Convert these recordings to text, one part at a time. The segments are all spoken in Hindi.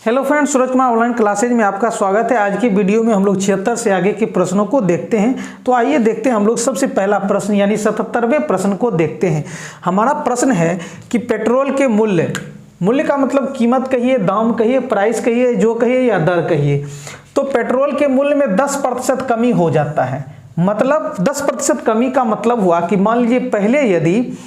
Hello friends, Suraj Kumar online classes में आपका स्वागत है। आज की वीडियो में हम लोग 76 से आगे के प्रश्नों को देखते हैं। तो आइए देखते हैं हम लोग सबसे पहला प्रश्न यानी 77वें प्रश्न को देखते हैं। हमारा प्रश्न है कि पेट्रोल के मूल्य का मतलब कीमत कहिए, दाम कहिए, प्राइस कहिए, जो कहिए या दर कहिए। तो पेट्रोल के मूल्य में 10% कमी हो जाता है। मतलब 10% कमी का मतलब हुआ कि मान लीजिए पहले यदि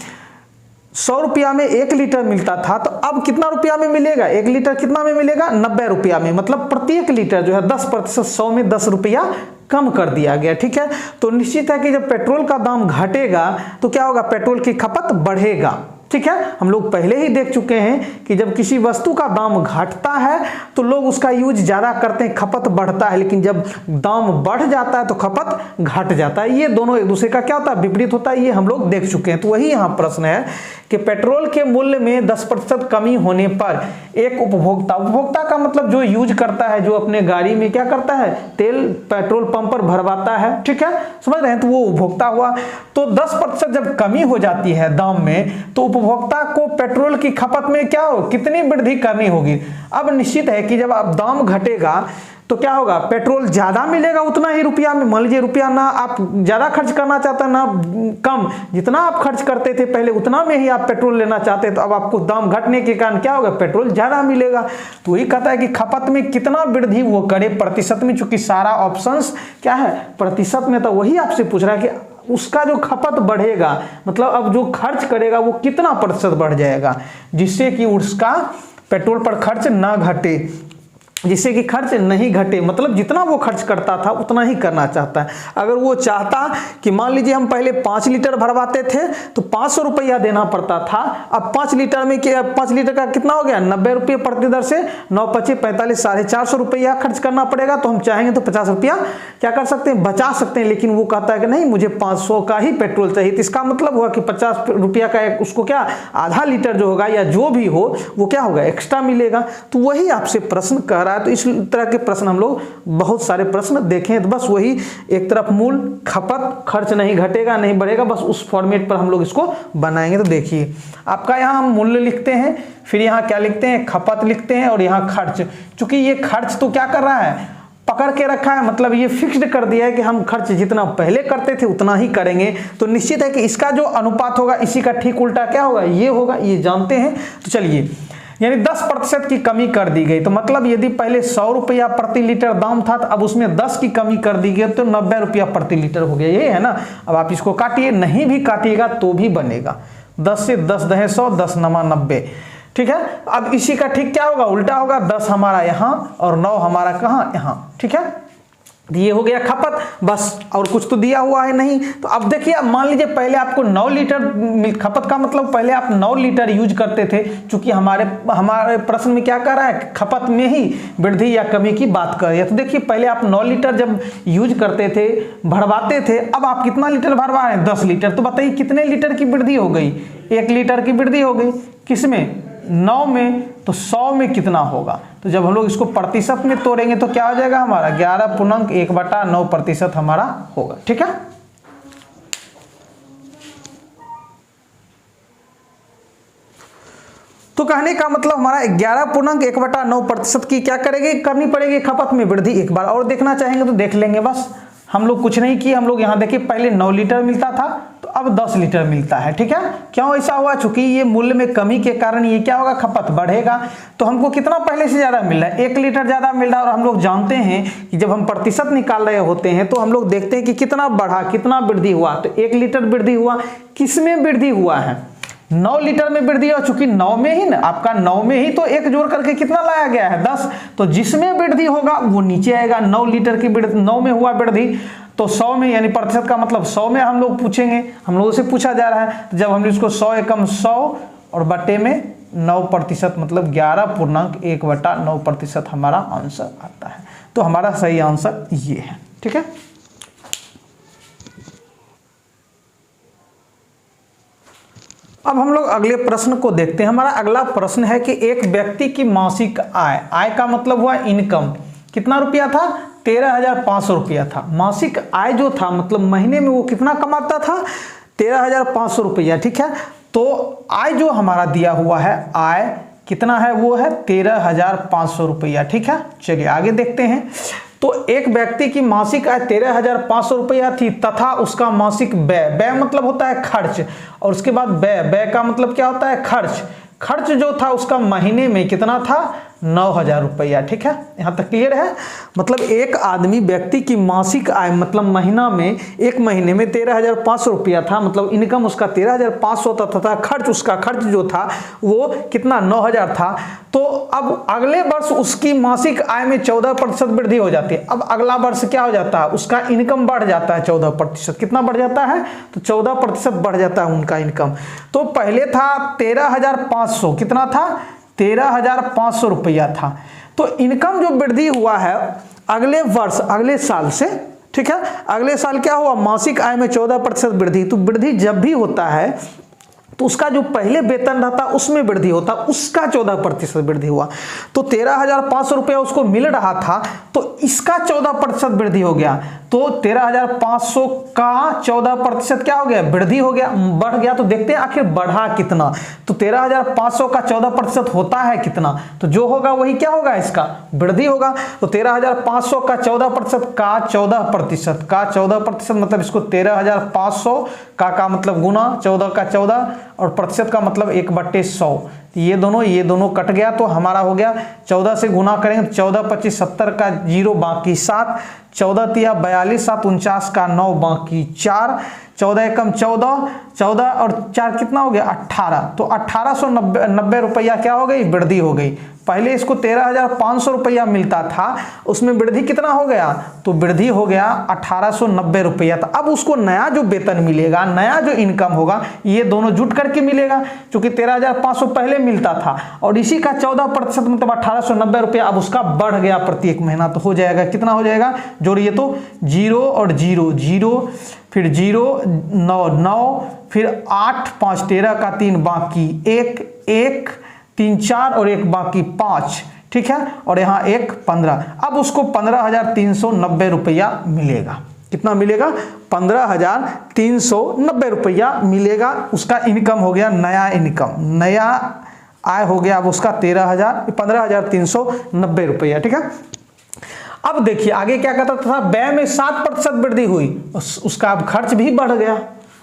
100 रुपया में 1 लीटर मिलता था तो अब कितना रुपया में मिलेगा? 1 लीटर कितना में मिलेगा? 90 रुपया में। मतलब प्रत्येक लीटर जो है 10%, 100 में 10 रुपया कम कर दिया गया। ठीक है, तो निश्चित है कि जब पेट्रोल का दाम घटेगा तो क्या होगा? पेट्रोल की खपत बढ़ेगा। ठीक है, हम लोग पहले ही देख चुके हैं कि जब किसी वस्तु का दाम घटता है तो लोग उसका यूज ज्यादा करते हैं, खपत बढ़ता है। लेकिन जब दाम बढ़ जाता है तो खपत घट जाता है। ये दोनों एक दूसरे का क्या होता है? विपरीत होता है। ये हम लोग देख चुके हैं। तो वही यहाँ प्रश्न है कि पेट्रोल के मूल्य में 10% कमी होने पर एक उपभोक्ता का मतलब जो यूज करता है, जो अपने गाड़ी में क्या करता है, तेल पेट्रोल पंप पर भरवाता है। ठीक है, समझ रहे हैं? तो वो उपभोक्ता हुआ। तो 10% जब कमी हो जाती है दाम में तो उपभोक्ता को पेट्रोल की खपत में क्या हो, कितनी वृद्धि करनी होगी? अब निश्चित है कि जब आप दाम घटेगा तो क्या होगा? पेट्रोल ज्यादा मिलेगा उतना ही रुपया में। मान लीजिए रुपया ना आप ज्यादा खर्च करना चाहते हैं ना कम, जितना आप खर्च करते थे पहले उतना में ही आप पेट्रोल लेना चाहते हैं। तो अब आपको दाम घटने के कारण क्या होगा? पेट्रोल ज्यादा मिलेगा। तो वही कहता है कि खपत में कितना वृद्धि वो करे प्रतिशत में। चूंकि सारा ऑप्शंस क्या है? प्रतिशत में। तो वही आपसे पूछ रहा है कि उसका जो खपत बढ़ेगा, मतलब अब जो खर्च करेगा वो कितना प्रतिशत बढ़ जाएगा, जिससे कि उसका पेट्रोल पर खर्च ना घटे, जिससे कि खर्च नहीं घटे। मतलब जितना वो खर्च करता था उतना ही करना चाहता है। अगर वो चाहता कि मान लीजिए हम पहले 5 लीटर भरवाते थे तो 500 रुपया देना पड़ता था, अब 5 लीटर में 5 लीटर का कितना हो गया? 90 रुपये प्रति दर से 9 25 45 450 रुपया खर्च करना पड़ेगा। तो हम चाहेंगे तो 50 रुपया क्या कर सकते हैं? बचा सकते हैं। लेकिन वो कहता है कि नहीं, मुझे 500 का ही पेट्रोल चाहिए। तो इसका मतलब हुआ कि 50 रुपया का उसको क्या आधा लीटर जो होगा या जो भी हो वो क्या होगा? एक्स्ट्रा मिलेगा। तो वही आपसे प्रश्न कर रहा है। तो इस तरह के प्रश्न हम लोग बहुत सारे प्रश्न देखें। तो बस वही एक तरफ मूल खपत, खर्च नहीं घटेगा नहीं बढ़ेगा, बस उस फॉर्मेट पर हम लोग इसको बनाएंगे। तो देखिए आपका यहाँ हम मूल्य लिखते हैं, फिर यहाँ क्या लिखते हैं? खपत लिखते हैं, और यहाँ खर्च। चूंकि ये खर्च तो क्या कर रहा है? पकड़ के रखा है। मतलब ये फिक्स्ड कर दिया है कि हम खर्च जितना पहले करते थे उतना ही करेंगे। तो निश्चित है कि इसका जो अनुपात होगा इसी का ठीक उल्टा क्या होगा? ये होगा, ये जानते हैं। तो चलिए, यानी 10% की कमी कर दी गई। तो मतलब यदि पहले 100 रुपया प्रति लीटर दाम था तो अब उसमें 10 की कमी कर दी गई तो 90 रुपया प्रति लीटर हो गया। ये है ना। अब आप इसको काटिए, नहीं भी काटिएगा तो भी बनेगा। 10 से 10 दहे 100, 10 नमा 90। ठीक है, अब इसी का ठीक क्या होगा? उल्टा होगा। 10 हमारा यहाँ और 9 हमारा कहाँ? यहाँ। ठीक है, ये हो गया खपत बस, और कुछ तो दिया हुआ है नहीं। तो अब देखिए, मान लीजिए पहले आपको 9 लीटर खपत का मतलब पहले आप 9 लीटर यूज करते थे। चूंकि हमारे प्रश्न में क्या कर रहा है? खपत में ही वृद्धि या कमी की बात कर रही है। तो देखिए पहले आप 9 लीटर जब यूज करते थे, भरवाते थे, अब आप कितना लीटर भरवा रहे हैं? 10 लीटर। तो बताइए कितने लीटर की वृद्धि हो गई? 1 लीटर की वृद्धि हो गई। किसमें? 9 में। तो 100 में कितना होगा? तो जब हम लोग इसको प्रतिशत में तोड़ेंगे तो क्या हो जाएगा हमारा? 11.1/9% हमारा होगा। ठीक है, तो कहने का मतलब हमारा 11.1/9% की क्या करेगी? करनी पड़ेगी खपत में वृद्धि। एक बार और देखना चाहेंगे तो देख लेंगे। बस हम लोग कुछ नहीं किए। हम लोग यहाँ देखिए पहले 9 लीटर मिलता था तो अब 10 लीटर मिलता है। ठीक है, क्यों ऐसा हुआ? चूंकि ये मूल्य में कमी के कारण ये क्या होगा? खपत बढ़ेगा। तो हमको कितना पहले से ज्यादा मिल रहा है? 1 लीटर ज्यादा मिल रहा है। और हम लोग जानते हैं कि जब हम प्रतिशत निकाल रहे होते हैं तो हम लोग देखते हैं कि कितना बढ़ा, कितना वृद्धि हुआ। तो 1 लीटर वृद्धि हुआ। किसमें वृद्धि हुआ है? 9 लीटर में वृद्धि हो। चूंकि 9 में ही ना, आपका 9 में ही तो 1 जोड़ करके कितना लाया गया है? 10। तो जिसमें वृद्धि होगा वो नीचे आएगा। 9 लीटर की वृद्धि, 9 में हुआ वृद्धि तो 100 में, यानी प्रतिशत का मतलब 100 में हम लोग पूछेंगे। हम लोगों से पूछा जा रहा है। तो जब हम इसको 100 एकम 100 और बटे में 9% मतलब 11.1/9% हमारा आंसर आता है। तो हमारा सही आंसर ये है। ठीक है, अब हम लोग अगले प्रश्न को देखते हैं। हमारा अगला प्रश्न है कि एक व्यक्ति की मासिक आय का मतलब हुआ इनकम, कितना रुपया था? 13,500 रुपया था। मासिक आय जो था मतलब महीने में वो कितना कमाता था? 13,500 रुपया। ठीक है, तो आय जो हमारा दिया हुआ है, आय कितना है, वो है 13,500 रुपया। ठीक है, चलिए आगे देखते हैं। तो एक व्यक्ति की मासिक आय 13,500 रुपया थी तथा उसका मासिक व्यय, व्यय मतलब होता है खर्च, और उसके बाद व्यय, व्यय का मतलब क्या होता है, खर्च। खर्च जो था उसका महीने में कितना था, 9,000 रुपया। ठीक है, यहाँ तक क्लियर है। मतलब एक आदमी व्यक्ति की मासिक आय मतलब महीना में, एक महीने में 13,500 रुपया था, मतलब इनकम उसका 13,500 तथा खर्च, उसका खर्च जो था वो कितना, 9,000 था। तो अब अगले वर्ष उसकी मासिक आय में 14% वृद्धि हो जाती है। अब अगला वर्ष क्या हो जाता है, उसका इनकम बढ़ जाता है 14%। कितना बढ़ जाता है, तो 14% बढ़ जाता है उनका इनकम। तो पहले था 13,500, कितना था, 13,500 रुपया था। तो इनकम जो वृद्धि हुआ है अगले वर्ष, अगले साल से, ठीक है, अगले साल क्या हुआ, मासिक आय में 14% वृद्धि। तो वृद्धि जब भी होता है तो उसका जो पहले वेतन रहता उसमें वृद्धि होता, उसका 14% वृद्धि हुआ। तो 13,500 रुपया उसको मिल रहा था, तो इसका 14% वृद्धि हो गया। तो 13,500 का 14% क्या हो गया, वृद्धि हो गया, बढ़ गया। तो देखते हैं आखिर बढ़ा कितना। तो 13,500 का 14% होता है कितना, तो जो होगा वही क्या होगा, इसका वृद्धि होगा। तो 13,500 का 14% का 14% का 14% मतलब इसको 13,500 का मतलब गुना 14 का 14 और प्रतिशत का मतलब 1/100। ये दोनों कट गया तो हमारा हो गया 14 से गुना करेंगे, 14 25 70 का 0 बाकी 7, 14 तिया 42 7 49 का 9 बाकी 4, 14 एकम 14, 14 और 4 कितना हो गया, 18। तो 1890 रुपया क्या हो गई, वृद्धि हो गई। पहले इसको 13,500 रुपया मिलता था, उसमें वृद्धि कितना हो गया, तो वृद्धि हो गया 1890 रुपया। तो अब उसको नया जो वेतन मिलेगा, नया जो इनकम होगा, ये दोनों जुट करके मिलेगा, क्योंकि 13,500 पहले मिलता था और इसी का 14% मतलब 1890 रुपया अब उसका बढ़ गया प्रत्येक महीना। तो हो जाएगा, कितना हो जाएगा, जोड़िए तो 0 और 0 0, फिर 0 9 9, फिर 8 5 13 का 3 बाकी 1 1 3 4 और 1 बाकी 5। ठीक है, और यहाँ 1 15। अब उसको 15,390 रुपया मिलेगा। कितना मिलेगा, 15,390 रुपया मिलेगा। उसका इनकम हो गया, नया इनकम, नया आय हो गया अब उसका 15,390 रुपया। ठीक है, अब देखिए आगे क्या कहता था, व्यय में 7% वृद्धि हुई, उसका अब खर्च भी बढ़ गया।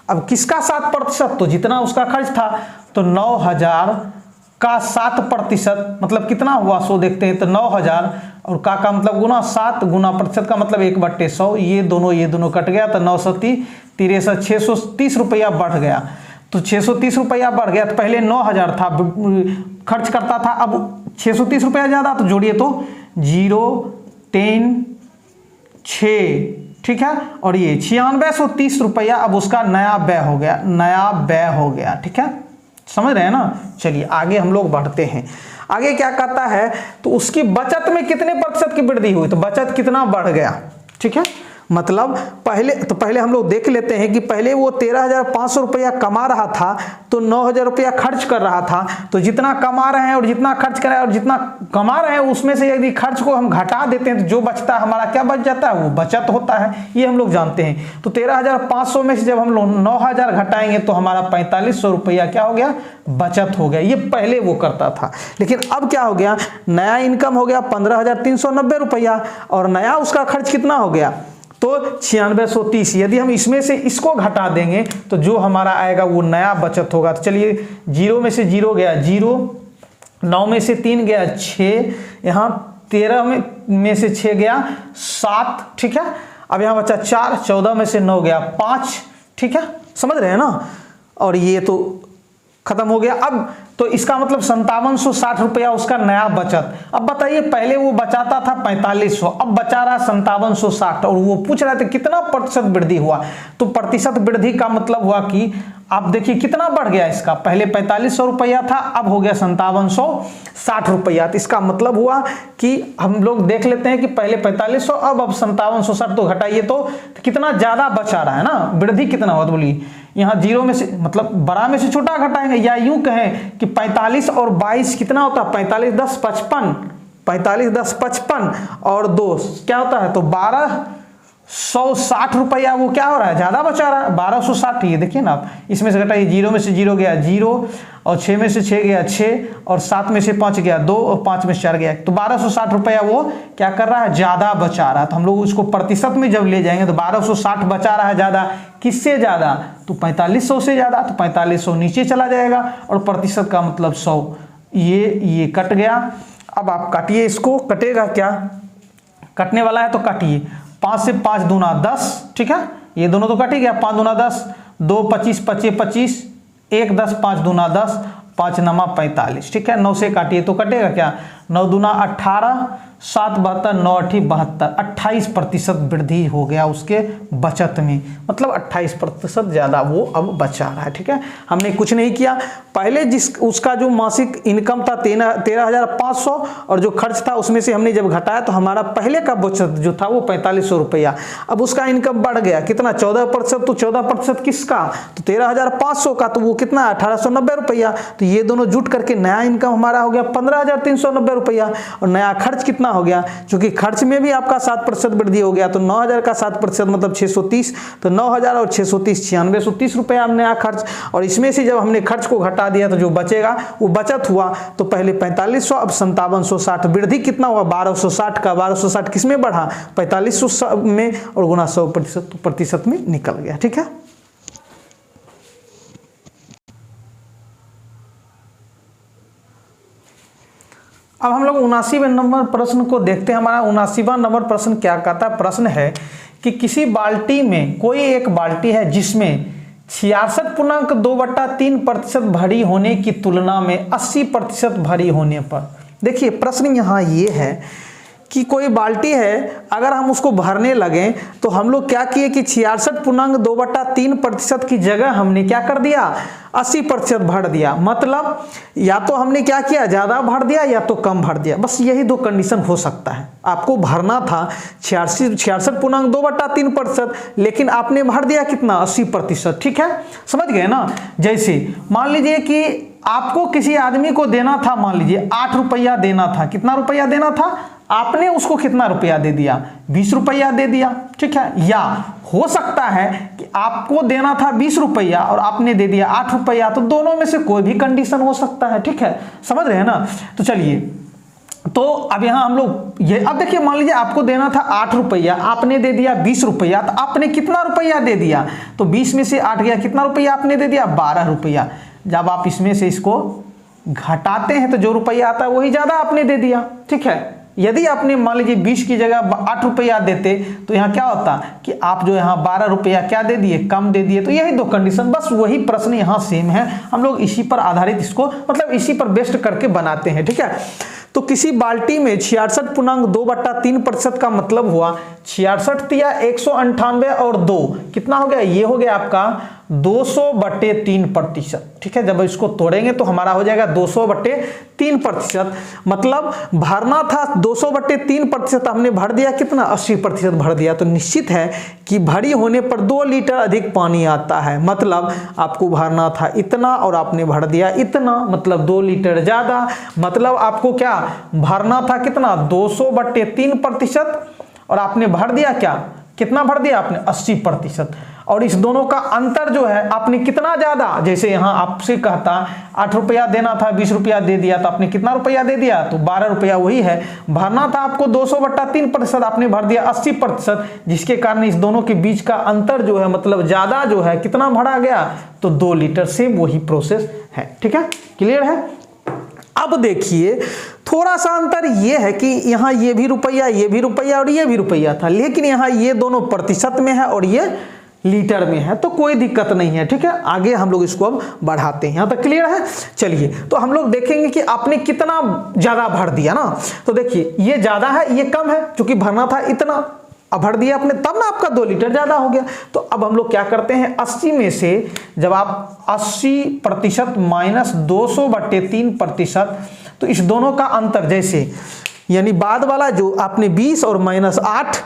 अब किसका 7%, तो जितना उसका खर्च था, तो 9,000 का 7% मतलब कितना हुआ, सो देखते हैं। तो 9,000 और का मतलब गुना 7 गुना प्रतिशत का मतलब 1/100। ये दोनों कट गया, तो 930 63 630 रुपया बढ़ गया। तो 630 रुपया बढ़ गया। तो पहले 9,000 था खर्च करता था, अब 630 रुपया ज्यादा, तो जोड़िए तो 0 10 6। ठीक है, और ये 9630 रुपया अब उसका नया व्यय हो गया, नया व्यय हो गया। ठीक है, समझ रहे हैं ना। चलिए आगे हम लोग बढ़ते हैं। आगे क्या कहता है, तो उसकी बचत में कितने प्रतिशत की वृद्धि हुई, तो बचत कितना बढ़ गया। ठीक है, मतलब पहले हम लोग देख लेते हैं कि पहले वो 13,500 रुपया कमा रहा था, तो 9,000 रुपया खर्च कर रहा था। तो जितना कमा रहे हैं और जितना खर्च कर रहे हैं और जितना कमा रहे हैं उसमें से यदि खर्च को हम घटा देते हैं तो जो बचता है हमारा क्या बच जाता है, वो बचत होता है। ये हम लोग जानते हैं। तो 13,500 में से जब हम लोग 9,000 घटाएंगे तो हमारा 4500 रुपया क्या हो गया, बचत हो गया। ये पहले वो करता था, लेकिन अब क्या हो गया, नया इनकम हो गया 15,390 रुपया और नया उसका खर्च कितना हो गया, तो 9630। यदि हम इसमें से इसको घटा देंगे तो जो हमारा आएगा वो नया बचत होगा। तो चलिए 0 में से 0 गया 0, 9 में से 3 गया 6, यहाँ 13 में से 6 गया 7। ठीक है, अब यहाँ बचा 4, 14 में से 9 गया 5। ठीक है, समझ रहे हैं ना। और ये तो खत्म हो गया। अब तो इसका मतलब 5760 रुपया उसका नया बचत। अब बताइए, पहले वो बचाता था 4500, अब बचा रहा 5760, और वो पूछ रहे थे कितना प्रतिशत वृद्धि हुआ। तो प्रतिशत वृद्धि का मतलब हुआ कि आप देखिए कितना बढ़ गया इसका, पहले 4500 रुपया था, अब हो गया 5760 रुपया। तो इसका मतलब हुआ कि हम लोग देख लेते हैं कि पहले 4500, अब 5760, तो घटाइए तो कितना ज्यादा बचा रहा है ना, वृद्धि कितना हुआ। तो बोलिए यहाँ 0 में से मतलब बड़ा में से छोटा घटाएंगे, या यूं कहें कि 45 और 22 कितना होता है, 45 10 55, 45 10 55 और 2 क्या होता है, तो 12 160 रुपया वो क्या हो रहा है, ज़्यादा बचा रहा है 1260। ये देखिए ना आप, इसमें से घटाइए, 0 में से 0 गया 0, और 6 में से 6 गया 6, और 7 में से 5 गया 2, और 5 में से 4 गया, तो 1260 रुपया वो क्या कर रहा है, ज़्यादा बचा रहा है। तो हम लोग उसको प्रतिशत में जब ले जाएंगे तो 1260 बचा रहा है ज़्यादा, किससे ज़्यादा, तो 4500 से ज़्यादा। तो 4500 नीचे चला जाएगा, और प्रतिशत का मतलब 100, ये कट गया। अब आप काटिए इसको, कटेगा क्या, कटने वाला है तो काटिए। 5 से 5 दूना 10, ठीक है, ये दोनों तो कट ही गया। 5 दूना 10, 2 25 25 25, 1 10, 5 दूना 10, 5 नमा 45, ठीक है। 9 से काटिए तो कटेगा क्या, 9 दूना 18, 7 72, 9 8 72, 28% वृद्धि हो गया उसके बचत में, मतलब 28% ज़्यादा वो अब बचा रहा है, ठीक है। हमने कुछ नहीं किया, पहले उसका जो मासिक इनकम था 13,500, और जो खर्च था उसमें से हमने जब घटाया तो हमारा पहले का बचत जो था वो 4500 रुपया। अब उसका इनकम बढ़ गया कितना, 14%, तो 14% किसका, तो 13,500 का, तो वो कितना, 1890 रुपया। तो ये दोनों जुट करके नया इनकम हमारा हो गया 15,390 रुपया, और नया खर्च कितना हो गया, क्योंकि खर्च में भी आपका 7% वृद्धि हो गया, तो 9,000 का 7% मतलब 630, तो 9,000 और 630 9630 रुपया नया खर्च। और इसमें से जब हमने खर्च को घटा दिया तो जो बचेगा वो बचत हुआ, तो पहले 4500, अब 5760, वृद्धि कितना हुआ, 1260 का, 1260 किस में बढ़ा, 4500 में, और गुना 100% में निकल गया, ठीक है। अब हम लोग 79वें नंबर प्रश्न को देखते हैं। हमारा 79वां नंबर प्रश्न क्या कहता है, प्रश्न है कि किसी बाल्टी में, कोई एक बाल्टी है जिसमें 66.2/3% भरी होने की तुलना में 80% भरी होने पर, देखिए प्रश्न यहाँ ये है कि कोई बाल्टी है, अगर हम उसको भरने लगे तो हम लोग क्या किए कि 66.2/3% की जगह हमने क्या कर दिया, 80% भर दिया। मतलब या तो हमने क्या किया, ज़्यादा भर दिया या तो कम भर दिया, बस यही दो कंडीशन हो सकता है। आपको भरना था 66.2/3%, लेकिन आपने भर दिया कितना, 80%, ठीक है, समझ गए ना। जैसे मान लीजिए कि आपको किसी आदमी को देना था, मान लीजिए 8 रुपया देना था, कितना रुपया देना था, आपने उसको कितना रुपया दे दिया, 20 रुपया दे दिया, ठीक है। या हो सकता है कि आपको देना था 20 रुपया और आपने दे दिया 8 रुपया, तो दोनों में से कोई भी कंडीशन हो सकता है, ठीक है, समझ रहे हैं ना। तो चलिए, तो अब यहां हम लोग ये, अब देखिए मान लीजिए आपको देना था 8 रुपया, आपने दे दिया 20 रुपया, तो आपने कितना रुपया दे दिया, तो 20 में से 8 गया, कितना रुपया आपने दे दिया, 12 रुपया। जब आप इसमें से इसको घटाते हैं तो जो रुपया आता है वही ज्यादा आपने दे दिया, ठीक है। यदि आपने मान लीजिए 20 की जगह 8 रुपया देते तो यहाँ क्या होता कि आप जो यहाँ 12 रुपया क्या दे दिए, कम दे दिए। तो यही दो कंडीशन, बस वही प्रश्न यहाँ सेम है, हम लोग इसी पर आधारित इसको, मतलब इसी पर बेस्ड करके बनाते हैं, ठीक है। तो किसी बाल्टी में 66.2/3% का मतलब हुआ 66 या 198 और 2 कितना हो गया, ये हो गया आपका 200/3%, ठीक है। जब इसको तोड़ेंगे तो हमारा हो जाएगा 200/3%, मतलब भरना था 200/3%, हमने भर दिया कितना, 80% भर दिया। तो निश्चित है कि भरी होने पर 2 लीटर अधिक पानी आता है, मतलब आपको भरना था इतना और आपने भर दिया इतना, मतलब 2 लीटर ज्यादा। मतलब आपको क्या भरना था, कितना, 200/3%, और आपने भर दिया क्या, कितना भर दिया आपने, 80%। और इस दोनों का अंतर जो है, आपने कितना ज्यादा, जैसे यहां आपसे कहता 8 रुपया देना था, 20 रुपया दे दिया, तो आपने कितना रुपया दे दिया, तो 12 रुपया वही है। भरना था आपको 200/3%, आपने भर दिया 80%, जिसके कारण इस दोनों के बीच का अंतर जो है, मतलब ज्यादा जो है, कितना भरा गया, तो 2 लीटर से वही प्रोसेस है, ठीक है, क्लियर है। अब देखिए थोड़ा सा अंतर ये है कि यहाँ ये भी रुपया, ये भी रुपया और ये भी रुपया था, लेकिन यहाँ ये दोनों प्रतिशत में है और ये लीटर में है, तो कोई दिक्कत नहीं है, ठीक है। आगे हम लोग इसको अब बढ़ाते हैं, यहाँ तक क्लियर है। चलिए, तो हम लोग देखेंगे कि आपने कितना ज्यादा भर दिया ना। तो देखिए ये ज्यादा है, ये कम है, क्योंकि भरना था इतना, अब भर दिया आपने, तब ना आपका 2 लीटर ज्यादा हो गया। तो अब हम लोग क्या करते हैं, 80 में से जब आप 80% माइनस 200/3%, तो इस दोनों का अंतर, जैसे यानी बाद वाला जो आपने 20 और माइनस 8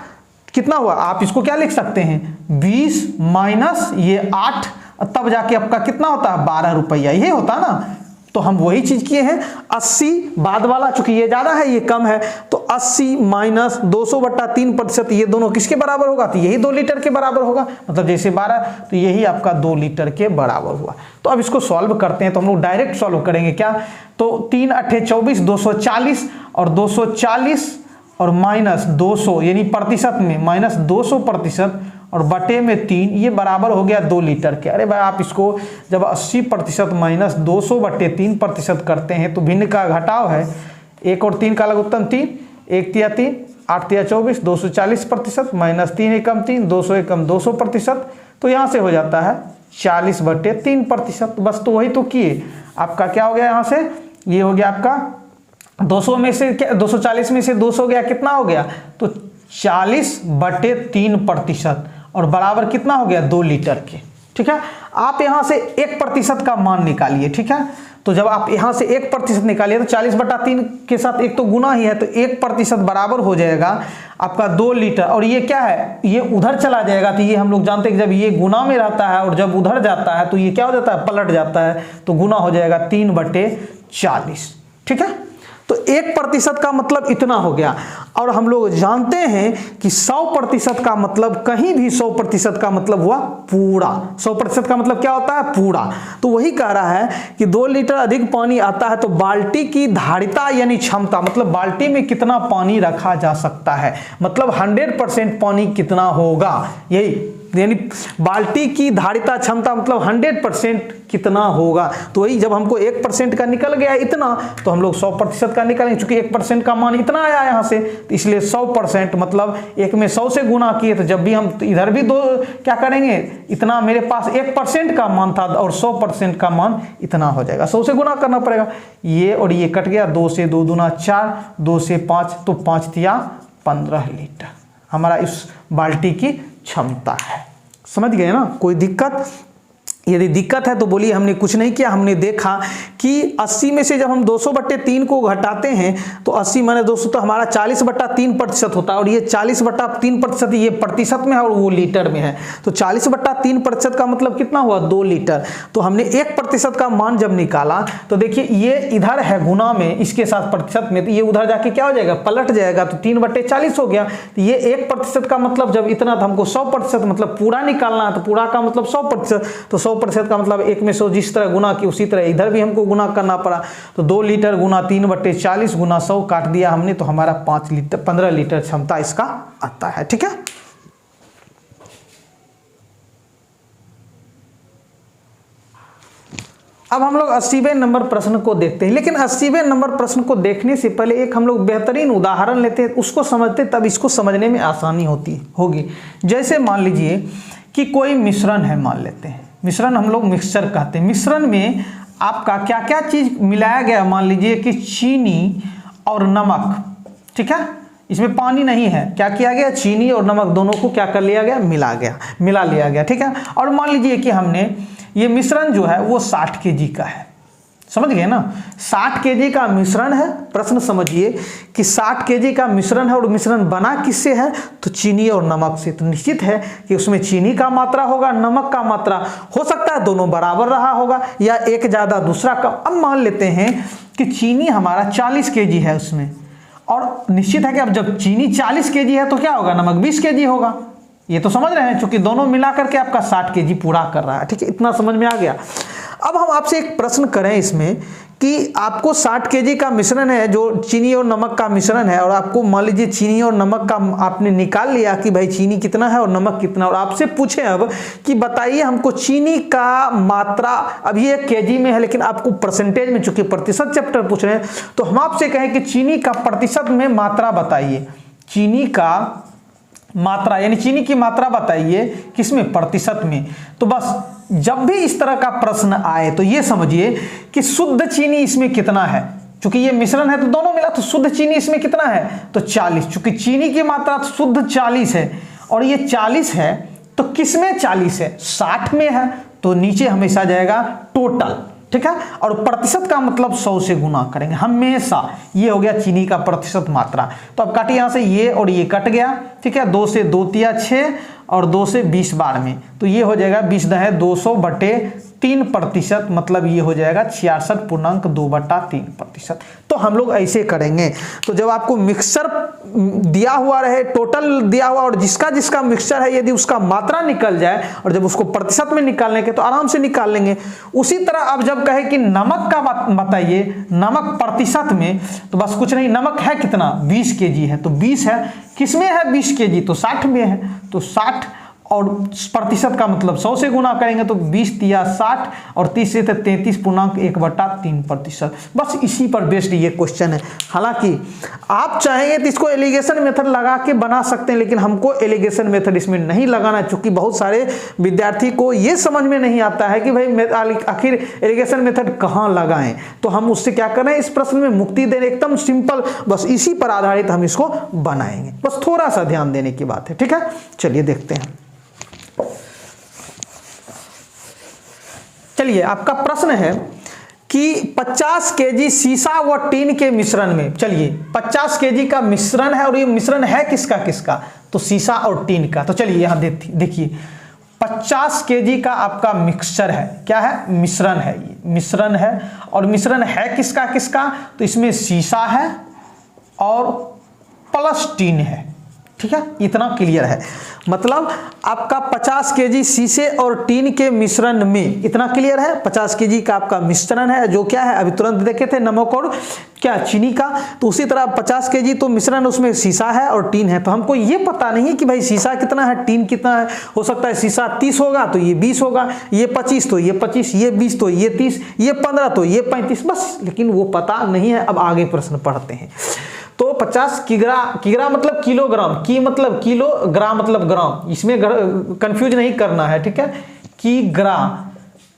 कितना हुआ, आप इसको क्या लिख सकते हैं, 20 माइनस ये 8, तब जाके आपका कितना होता है, 12 रुपया, यही होता है ना। तो हम वही चीज किए हैं, 80 बाद वाला, चूंकि ये ज्यादा है ये कम है, तो 80 माइनस 200/3%, ये दोनों किसके बराबर होगा, तो यही 2 लीटर के बराबर होगा, मतलब जैसे 12 तो यही आपका 2 लीटर के बराबर हुआ। तो अब इसको सॉल्व करते हैं, तो हम लोग डायरेक्ट सॉल्व करेंगे क्या, तो 3 8 24 240 और 240 और माइनस 200 यानी प्रतिशत में माइनस 200% और बटे में 3, ये बराबर हो गया 2 लीटर के। अरे भाई आप इसको जब 80% माइनस 200/3% करते हैं तो भिन्न का घटाव है, 1 और 3 का लघु उत्तम 3, 1 तिया 3, 8 तिया 24, 240% माइनस 3 एकम 3, 200 एकम 200%, तो यहाँ से हो जाता है 40/3%। बस तो वही तो किए, आपका क्या हो गया, यहाँ से ये हो गया आपका 200 में से क्या, 240 में से 200 गया, कितना हो गया, तो 40/3% और बराबर कितना हो गया, 2 लीटर के। ठीक है, आप यहां से 1% का मान निकालिए। ठीक है, तो जब आप यहां से 1% निकालिए तो 40/3 के साथ एक तो गुना ही है, तो 1% बराबर हो जाएगा आपका 2 लीटर। और ये क्या है, ये उधर चला जाएगा, तो ये हम लोग जानते हैं कि जब ये गुना में रहता है और जब उधर जाता है तो ये क्या हो जाता है, पलट जाता है, तो गुना हो जाएगा 3/40। ठीक है, तो 1% का मतलब इतना हो गया। और हम लोग जानते हैं कि 100% का मतलब, कहीं भी 100% का मतलब हुआ पूरा। 100% का मतलब क्या होता है, पूरा। तो वही कह रहा है कि 2 लीटर अधिक पानी आता है तो बाल्टी की धारिता यानी क्षमता, मतलब बाल्टी में कितना पानी रखा जा सकता है, मतलब 100% पानी कितना होगा, यही यानी बाल्टी की धारिता क्षमता मतलब 100% कितना होगा। तो वही जब हमको 1% का निकल गया इतना, तो हम लोग 100% का निकालेंगे, चूंकि 1% का मान इतना आया यहाँ से, तो इसलिए 100% मतलब 1 में 100 से गुना किए, तो जब भी हम इधर भी 2 क्या करेंगे, इतना मेरे पास 1% का मान था और 100% का मान इतना हो जाएगा, 100 से गुना करना पड़ेगा। ये और ये कट गया, 2 से 2 दूना 4, 2 से 5 तो 5 तिया 15 लीटर हमारा इस बाल्टी की क्षमता है। समझ गए ना, कोई दिक्कत? यदि दिक्कत है तो बोलिए, हमने कुछ नहीं किया, हमने देखा कि 80 में से जब हम 200/3 को घटाते हैं तो 80 माइनस 200 तो हमारा 40/3% होता है, और ये 40/3% ये प्रतिशत में है और वो लीटर में है, तो 40/3% का मतलब कितना हुआ, 2 लीटर। तो हमने 1% का मान जब निकाला तो देखिए ये इधर है गुना में इसके साथ प्रतिशत में, तो ये उधर जाके क्या हो जाएगा, पलट जाएगा, तो 3/40 हो गया। तो ये 1% का मतलब जब इतना था, हमको 100% मतलब पूरा निकालना है, तो पूरा का मतलब 100%, तो 100% का मतलब 1 में 100 जिस तरह गुना की उसी तरह इधर भी हमको गुना करना पड़ा, तो 2 लीटर गुना 3/40 गुना 100 काट दिया हमने, तो हमारा 15 लीटर क्षमता इसका आता है। ठीक है, अब हम लोग 80वें नंबर प्रश्न को देखते हैं, लेकिन 80वें नंबर प्रश्न को देखने से पहले एक हम लोग बेहतरीन उदाहरण लेते हैं, उसको समझते तब इसको समझने में आसानी होगी। जैसे मान लीजिए कि कोई मिश्रण है, मान लेते हैं मिश्रण, हम लोग मिक्सचर कहते हैं। मिश्रण में आपका क्या क्या चीज मिलाया गया, मान लीजिए कि चीनी और नमक। ठीक है, इसमें पानी नहीं है, क्या किया गया, चीनी और नमक दोनों को क्या कर लिया गया, मिला लिया गया। ठीक है, और मान लीजिए कि हमने ये मिश्रण जो है वो 60 kg का है, समझ गए ना, 60 kg का मिश्रण है। प्रश्न समझिए कि 60 kg का मिश्रण है और मिश्रण बना किससे है, तो चीनी और नमक से। तो निश्चित है कि उसमें चीनी का मात्रा होगा, नमक का मात्रा हो सकता है दोनों बराबर रहा होगा या एक ज्यादा दूसरा कम। अब मान लेते हैं कि चीनी हमारा 40 kg है उसमें, और निश्चित है कि अब जब चीनी 40 kg है तो क्या होगा, नमक 20 kg होगा। ये तो समझ रहे हैं, क्योंकि दोनों मिलाकर के आपका 60 kg पूरा कर रहा है। ठीक है, इतना समझ में आ गया। अब हम आपसे एक प्रश्न करें इसमें कि आपको 60 kg का मिश्रण है, जो चीनी और नमक का मिश्रण है, और आपको मान लीजिए चीनी और नमक का आपने निकाल लिया कि भाई चीनी कितना है और नमक कितना, और आपसे पूछे अब कि बताइए हमको चीनी का मात्रा, अब ये kg में है लेकिन आपको परसेंटेज में, चूंकि प्रतिशत चैप्टर पूछ रहे हैं, तो हम आपसे कहें कि चीनी का प्रतिशत में मात्रा बताइए, चीनी का मात्रा यानी चीनी की मात्रा बताइए किसमें, प्रतिशत में। तो बस जब भी इस तरह का प्रश्न आए तो ये समझिए कि शुद्ध चीनी इसमें कितना है, चूंकि ये मिश्रण है तो दोनों मिला, तो शुद्ध चीनी इसमें कितना है, तो 40। चूंकि चीनी की मात्रा तो शुद्ध 40 है और ये 40 है, तो किसमें 40 है, 60 में है, तो नीचे हमेशा जाएगा टोटल। ठीक है, और प्रतिशत का मतलब 100 से गुना करेंगे हमेशा। ये हो गया चीनी का प्रतिशत मात्रा। तो अब काटिए यहाँ से, ये और ये कट गया। ठीक है, 2 से 2 तिया 6 और 2 से 20 बार में, तो ये हो जाएगा 20 दहे 200/3 3%, मतलब ये हो जाएगा 66.2/3%। तो हम लोग ऐसे करेंगे। तो जब आपको मिक्सचर दिया हुआ रहे, टोटल दिया हुआ, और जिसका जिसका मिक्सचर है यदि उसका मात्रा निकल जाए और जब उसको प्रतिशत में निकालने के तो आराम से निकाल लेंगे। उसी तरह अब जब कहे कि नमक का बताइए, नमक प्रतिशत में, तो बस कुछ नहीं, नमक है कितना, 20 kg है, तो 20 है, किसमें है 20 kg, तो 60 में है, तो 60 और प्रतिशत का मतलब 100 से गुना करेंगे तो 20 तिया 60 और 30 से 33.1/3%। बस इसी पर बेस्ड ये क्वेश्चन है। हालांकि आप चाहेंगे तो इसको एलिगेशन मेथड लगा के बना सकते हैं, लेकिन हमको एलिगेशन मेथड इसमें नहीं लगाना है, चूंकि बहुत सारे विद्यार्थी को ये समझ में नहीं आता है कि भाई आखिर एलिगेशन मेथड कहाँ लगाएं। तो हम उससे क्या कर रहे हैं, इस प्रश्न में मुक्ति देने, एकदम सिंपल, बस इसी पर आधारित हम इसको बनाएंगे। बस थोड़ा सा ध्यान देने की बात है, ठीक है। चलिए देखते हैं। चलिए, आपका प्रश्न है कि 50 kg सीसा व टीन के मिश्रण में, चलिए 50 kg का मिश्रण है, और ये मिश्रण है किसका किसका, तो सीसा और टीन का। तो चलिए यहां देखिए 50 kg का आपका मिक्सचर है, क्या है, मिश्रण है, ये मिश्रण है, और मिश्रण है किसका किसका, तो इसमें सीसा है और प्लस टीन है, ठीक है, इतना क्लियर है। मतलब आपका 50 kg शीशे और टीन के मिश्रण में, इतना क्लियर है, 50 kg का आपका मिश्रण है, जो क्या है, अभी तुरंत देखे थे, नमक और क्या, चीनी का। तो उसी तरह 50 kg तो मिश्रण, उसमें शीशा है और टीन है। तो हमको ये पता नहीं है कि भाई शीशा कितना है, टीन कितना है। हो सकता है शीशा 30 होगा तो ये 20 होगा, ये 25 तो ये 25, ये 20 तो ये 30, ये 15 तो ये 35, बस, लेकिन वो पता नहीं है। अब आगे प्रश्न पढ़ते हैं। तो 50 किग्रा मतलब किलोग्राम, की मतलब किलो, ग्राम मतलब ग्राम, इसमें कंफ्यूज नहीं करना है, ठीक है।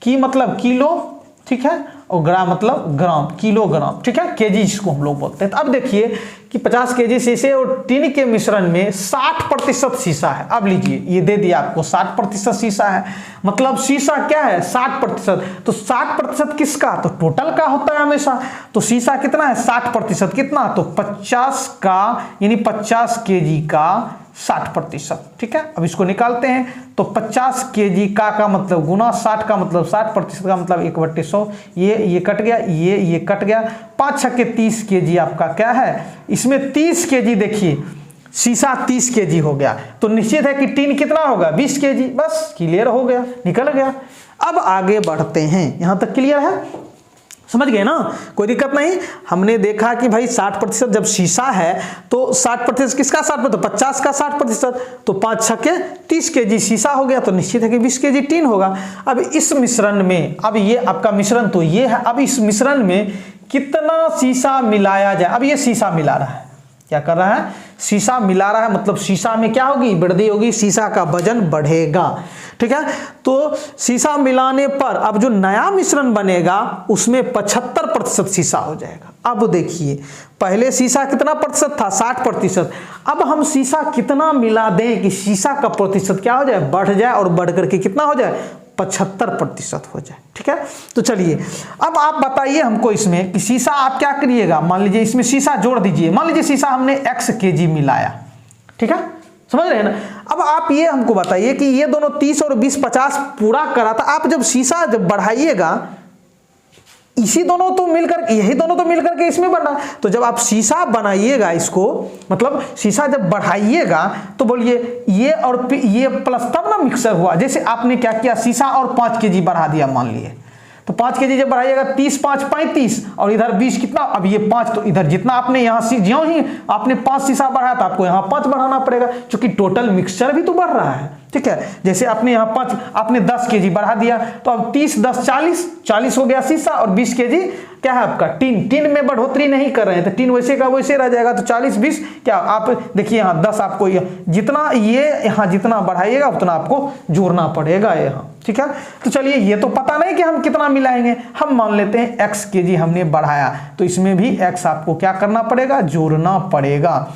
की मतलब किलो, ठीक है, और ग्राम मतलब ग्राम, किलोग्राम, ठीक है, केजी इसको हम लोग बोलते हैं। तो अब देखिए कि 50 kg शीशे और टीन के मिश्रण में 60% शीशा है। अब लीजिए, ये दे दिया आपको 60% शीशा है, मतलब शीशा क्या है, 60%। तो 60% किसका, तो टोटल का होता है हमेशा। तो शीशा कितना है, 60%, कितना, तो 50 का, यानी 50 kg का 60%, ठीक है। अब इसको निकालते हैं। तो 50 kg का मतलब गुना 60 का मतलब 60% का मतलब 1/100, ये कट गया, ये कट गया, 5 छक्के 30 kg आपका क्या है, इसमें 30 kg, देखिए शीशा 30 kg हो गया, तो निश्चित है कि टीन कितना होगा, 20 kg। बस क्लियर हो गया, निकल गया। अब आगे बढ़ते हैं, यहां तक क्लियर है, समझ गए ना, कोई दिक्कत नहीं। हमने देखा कि भाई 60% जब शीशा है तो 60% किसका 60%, तो 50 का 60%, तो 5 छक्के 30 kg शीशा हो गया, तो निश्चित है कि 20 kg टीन होगा। अब इस मिश्रण में, अब ये आपका मिश्रण तो ये है, अब इस मिश्रण में कितना शीशा मिलाया जाए। अब ये शीशा मिला रहा है, क्या कर रहा है, शीशा मिला रहा है, मतलब शीशा में क्या होगी, वृद्धि होगी, शीशा का वजन बढ़ेगा, ठीक है। तो शीशा मिलाने पर अब जो नया मिश्रण बनेगा उसमें 75% शीशा हो जाएगा। अब देखिए, पहले शीशा कितना प्रतिशत था, 60%। अब हम शीशा कितना मिला दें कि शीशा का प्रतिशत क्या हो जाए, बढ़ जाए, और बढ़ करके कितना हो जाए, 75% हो जाए, ठीक है। तो चलिए, अब आप बताइए हमको इसमें कि शीशा आप क्या करिएगा, मान लीजिए इसमें शीशा जोड़ दीजिए, मान लीजिए शीशा हमने x kg मिलाया, ठीक है, समझ रहे हैं ना। अब आप ये हमको बताइए कि ये दोनों 30 और 20 50 पूरा करा था, आप जब शीशा जब बढ़ाइएगा, इसी दोनों तो मिलकर, यही दोनों तो मिलकर के इसमें बना, तो जब आप शीशा बनाइएगा इसको, मतलब शीशा जब बढ़ाइएगा तो बोलिए ये और ये प्लस, तब ना मिक्सर हुआ। जैसे आपने क्या किया, शीशा और 5 kg बढ़ा दिया, मान लिए, तो 5 kg जब बढ़ाइएगा, 30 5 35, और इधर 20 कितना, अब ये 5, तो इधर जितना आपने यहाँ ज्यों ही आपने 5 शीशा बढ़ाया था, आपको यहाँ 5 बढ़ाना पड़ेगा, क्योंकि टोटल मिक्सचर भी तो बढ़ रहा है, ठीक है। जैसे आपने यहाँ 5, आपने 10 kg बढ़ा दिया, तो अब 30 10 40 हो गया शीशा, और 20 kg क्या है आपका टीन में बढ़ोतरी नहीं कर रहे हैं, तो टीन वैसे का वैसे रह जाएगा। तो 40 20 क्या, आप देखिए यहाँ 10, आपको जितना ये यहाँ जितना बढ़ाइएगा उतना आपको जोड़ना पड़ेगा यहाँ, ठीक है। तो चलिए, ये तो पता नहीं कि हम कितना मिलाएंगे, हम मान लेते हैं x kg हमने बढ़ाया, तो इसमें भी x आपको क्या करना पड़ेगा, जोड़ना पड़ेगा।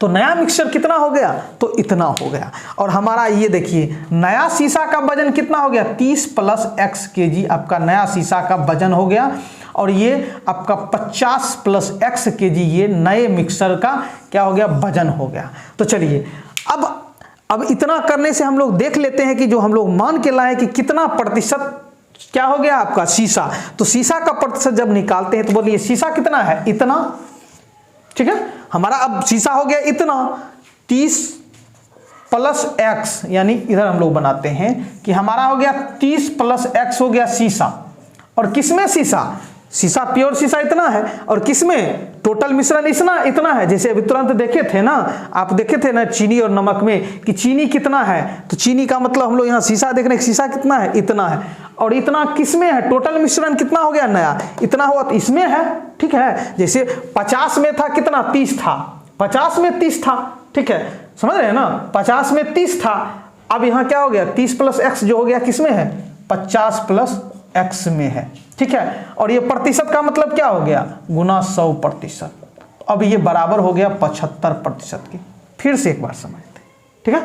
तो नया मिक्सचर कितना हो गया, तो इतना हो गया। और हमारा ये देखिए, नया शीशा का वजन कितना हो गया, 30 + x kg आपका नया शीशा का वजन हो गया, और ये आपका 50 + x kg ये नए मिक्सचर का क्या हो गया, वजन हो गया। तो चलिए, अब इतना करने से हम लोग देख लेते हैं कि जो हम लोग मान के लाए कि कितना प्रतिशत क्या हो गया आपका शीशा। तो शीशा का प्रतिशत जब निकालते हैं तो बोलिए शीशा कितना है, इतना, ठीक है। हमारा अब शीशा हो गया इतना, 30 प्लस एक्स, यानी इधर हम लोग बनाते हैं कि हमारा हो गया 30 प्लस एक्स हो गया शीशा। और किसमें शीशा, शीशा प्योर शीशा इतना है, और किसमें टोटल मिश्रण इतना है। जैसे अभी तुरंत देखे थे ना, आप देखे थे ना चीनी और नमक में कि चीनी कितना है, तो चीनी का मतलब हम लोग यहाँ शीशा देख रहे हैं, शीशा कितना है, इतना है। और इतना किसमें है, टोटल मिश्रण कितना हो गया नया, इतना हुआ, तो इसमें है, ठीक है। जैसे 50 में था कितना, 30 था, 50 में 30 था, ठीक है, समझ रहे हैं ना, 50 में 30 था। अब यहाँ क्या हो गया, 30 प्लस एक्स जो हो गया किसमें है, 50 प्लस एक्स में है, ठीक है। और ये प्रतिशत का मतलब क्या हो गया, गुना 100%। अब ये बराबर हो गया 75% की। फिर से एक बार समझते हैं, ठीक है।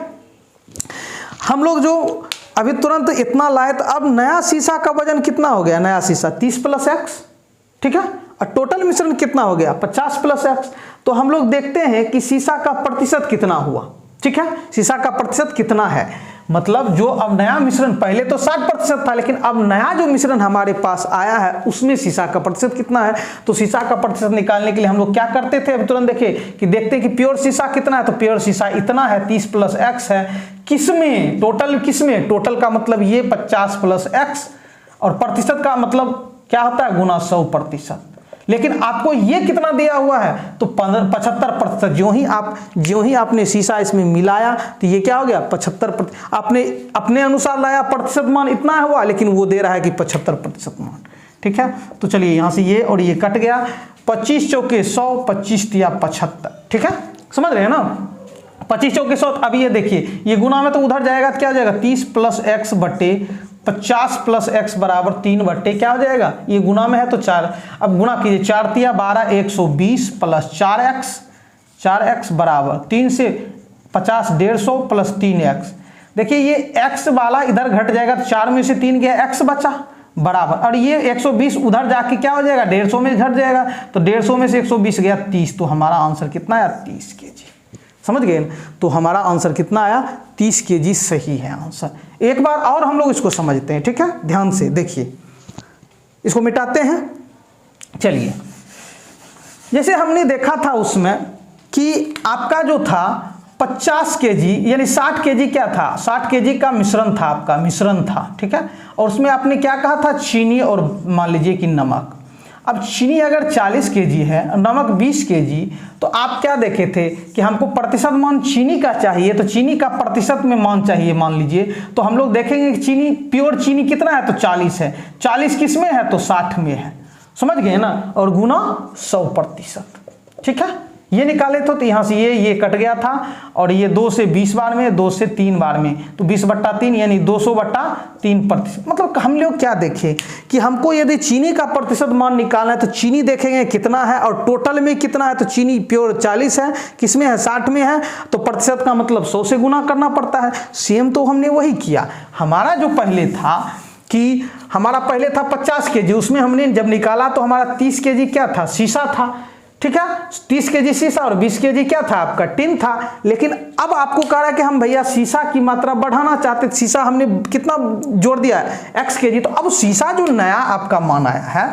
हम लोग जो अभी तुरंत इतना लाए, तो अब नया शीशा का वजन कितना हो गया, नया शीशा 30 प्लस एक्स, ठीक है। और टोटल मिश्रण कितना हो गया, 50 प्लस एक्स। तो हम लोग देखते हैं कि शीशा का प्रतिशत कितना हुआ, ठीक है, शीशा का प्रतिशत कितना है। मतलब जो अब नया मिश्रण, पहले तो 60% था, लेकिन अब नया जो मिश्रण हमारे पास आया है उसमें शीशा का प्रतिशत कितना है। तो शीशा का प्रतिशत निकालने के लिए हम लोग क्या करते थे, अभी तुरंत देखिए कि देखते हैं कि प्योर शीशा कितना है, तो प्योर शीशा इतना है, 30 प्लस एक्स है, किसमें, टोटल किसमें, टोटल का मतलब ये 50 प्लस एक्स, और प्रतिशत का मतलब क्या होता है, गुना 100%। लेकिन आपको ये कितना दिया हुआ है, तो 75%। ज्यों ही आपने शीशा इसमें मिलाया तो ये क्या हो गया, 75%। आपने अपने अनुसार लाया, प्रतिशत मान इतना हुआ, लेकिन वो दे रहा है कि 75% मान, ठीक है। तो चलिए यहाँ से ये और ये कट गया, 25 चौके 100, 25 तिया 75, ठीक है, समझ रहे हैं ना, 25 चौके 100। अब ये देखिए, ये गुना में तो उधर जाएगा तो क्या हो जाएगा, 30 प्लस एक्स बटे 50 प्लस एक्स बराबर 3 बट्टे क्या हो जाएगा, ये गुना में है तो 4। अब गुना कीजिए, 4 तिया 12, 120 प्लस 4x बराबर 3 से 50, 150 प्लस 3x। देखिए ये x वाला इधर घट जाएगा, तो 4 में से 3 गया, x बचा बराबर, और ये 120 उधर जाके क्या हो जाएगा, 150 में घट जाएगा, तो 150 में से 120 गया 30। तो हमारा आंसर कितना आया, 30 kg। समझ गए। तो हमारा आंसर कितना आया, 30 kg सही है आंसर। एक बार और हम लोग इसको समझते हैं, ठीक है, ध्यान से देखिए, इसको मिटाते हैं। चलिए, जैसे हमने देखा था उसमें कि आपका जो था 50 kg यानी 60 kg क्या था, 60 kg का मिश्रण था, आपका मिश्रण था, ठीक है। और उसमें आपने क्या कहा था, चीनी और मान लीजिए कि नमक। अब चीनी अगर 40 kg है, नमक 20 kg, तो आप क्या देखे थे कि हमको प्रतिशत मान चीनी का चाहिए, तो चीनी का प्रतिशत में मान चाहिए मान लीजिए, तो हम लोग देखेंगे कि चीनी, प्योर चीनी कितना है, तो 40 है, 40 किस में है, तो 60 में है, समझ गए ना, और गुना 100%, ठीक है। ये निकाले तो यहाँ से ये कट गया था, और ये 2 से 20 बार में, 2 से 3 बार में, तो 20/3 यानी 200/3%। मतलब हम लोग क्या देखें कि हमको यदि चीनी का प्रतिशत मान निकालना है, तो चीनी देखेंगे कितना है, और टोटल में कितना है, तो चीनी प्योर 40 है, किसमें है, 60 में है, तो प्रतिशत का मतलब 100 से गुना करना पड़ता है। सेम तो हमने वही किया। हमारा जो पहले था कि हमारा पहले था 50 kg, उसमें हमने जब निकाला तो हमारा 30 kg क्या था, शीशा था, ठीक है, 30 kg शीशा और 20 kg क्या था, आपका टिन था। लेकिन अब आपको कह रहा है कि हम भैया शीशा की मात्रा बढ़ाना चाहते, शीशा हमने कितना जोड़ दिया है, x kg। तो अब शीशा जो नया आपका मान आया है,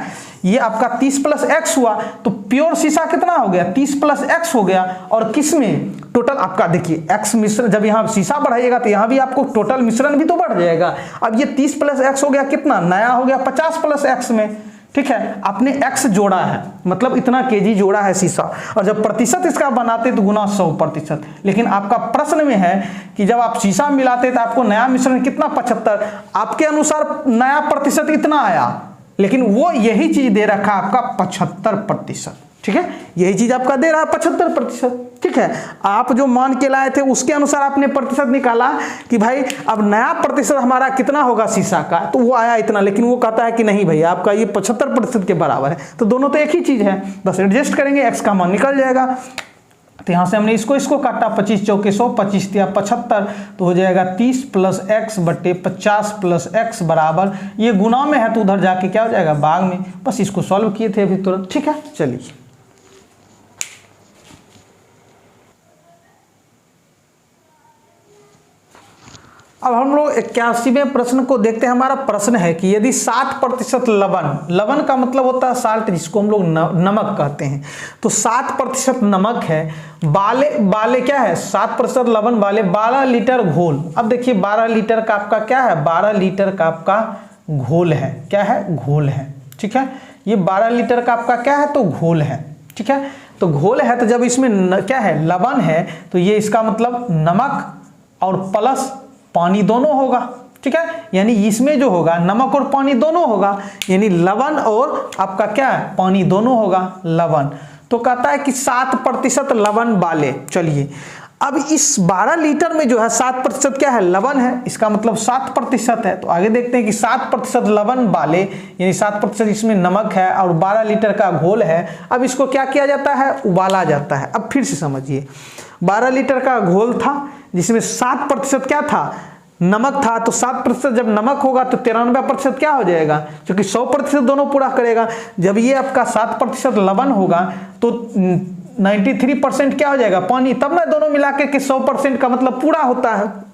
ये आपका 30 प्लस x हुआ, तो प्योर शीशा कितना हो गया, 30 प्लस x हो गया। और किसमें, टोटल आपका देखिए x मिश्रण, जब यहाँ शीशा बढ़ाइएगा तो यहाँ भी आपको टोटल मिश्रण भी तो बढ़ जाएगा। अब ये 30 प्लस x हो गया, कितना नया हो गया, 50 प्लस x में, ठीक है। आपने x जोड़ा है, मतलब इतना kg जोड़ा है शीशा, और जब प्रतिशत इसका बनाते तो गुना 100%। लेकिन आपका प्रश्न में है कि जब आप शीशा मिलाते तो आपको नया मिश्रण कितना, 75, आपके अनुसार नया प्रतिशत इतना आया, लेकिन वो यही चीज दे रखा आपका 75%, ठीक है, यही चीज आपका दे रहा है 75%, ठीक है। आप जो मान के लाए थे उसके अनुसार आपने प्रतिशत निकाला कि भाई अब नया प्रतिशत हमारा कितना होगा शीशा का, तो वो आया इतना। लेकिन वो कहता है कि नहीं भैया आपका ये 75% के बराबर है, तो दोनों तो एक ही चीज है, बस एडजस्ट करेंगे, x का मान निकल जाएगा। तो यहाँ से हमने इसको काटा, 25 चौके 100, 25 तिया 75, तो हो जाएगा 30 प्लस एक्स बटे 50 प्लस एक्स बराबर, ये गुना में है तो उधर जाके क्या हो जाएगा, भाग में। बस इसको सॉल्व किए थे अभी तुरंत, ठीक है। चलिए, अब हम लोग 81वें प्रश्न को देखते हैं। हमारा प्रश्न है कि यदि 60% लवण का मतलब होता है साल्ट, जिसको हम लोग नमक कहते हैं, तो 60% नमक है, बाले क्या है 7% लवण वाले 12 लीटर घोल। अब देखिए 12 लीटर का आपका क्या है, 12 लीटर का आपका घोल है, क्या है, घोल है, ठीक है। ये 12 लीटर का आपका क्या है, तो घोल है, ठीक है। तो घोल है, तो जब इसमें क्या है, लवण है, तो ये इसका मतलब नमक और प्लस पानी दोनों होगा, ठीक है। यानी इसमें जो होगा नमक और पानी दोनों होगा, यानी लवण और आपका क्या है, पानी दोनों होगा, लवण। तो कहता है कि 7% लवण वाले। चलिए अब इस 12 लीटर में जो है 7% क्या है, लवण है, इसका मतलब 7% है। तो आगे देखते हैं कि 7% लवण वाले यानी 7% इसमें नमक है और 12 लीटर का घोल है। अब इसको क्या किया जाता है, उबाला जाता है। अब फिर से समझिए, 12 लीटर का घोल था जिसमें 7% क्या था, नमक था। तो 7% जब नमक होगा तो 93% क्या हो जाएगा, क्योंकि 100% दोनों पूरा करेगा। जब ये आपका 7% लवण होगा तो 93% क्या हो जाएगा, पानी, तब ना दोनों मिला के 100% का मतलब पूरा होता है।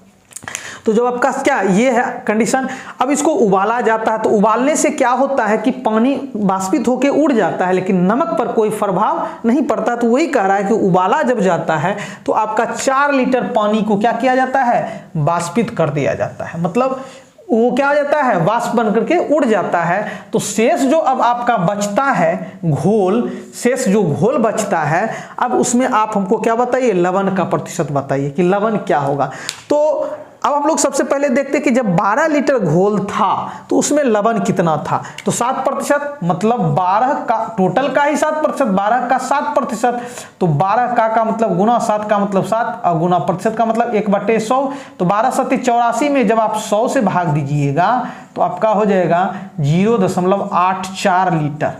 तो जब आपका क्या ये है कंडीशन। अब इसको उबाला जाता है, तो उबालने से क्या होता है कि पानी बाष्पित होकर उड़ जाता है, लेकिन नमक पर कोई प्रभाव नहीं पड़ता। तो वही कह रहा है कि उबाला जब जाता है तो आपका 4 लीटर पानी को क्या किया जाता है, बाष्पित कर दिया जाता है, मतलब वो क्या हो जाता है, वाष्प बन करके उड़ जाता है। तो शेष जो अब आपका बचता है घोल, शेष जो घोल बचता है, अब उसमें आप हमको क्या बताइए, लवण का प्रतिशत बताइए कि लवण क्या होगा। तो अब हम लोग सबसे पहले देखते हैं कि जब 12 लीटर घोल था तो उसमें लवण कितना था। तो 7% मतलब 12 का टोटल का ही 7%, 12 का 7%। तो 12 का मतलब गुना 7 का मतलब 7 और गुना प्रतिशत का मतलब 1/100। तो 12 सत्ती 84 में जब आप 100 से भाग दीजिएगा तो आपका हो जाएगा 0.84 लीटर,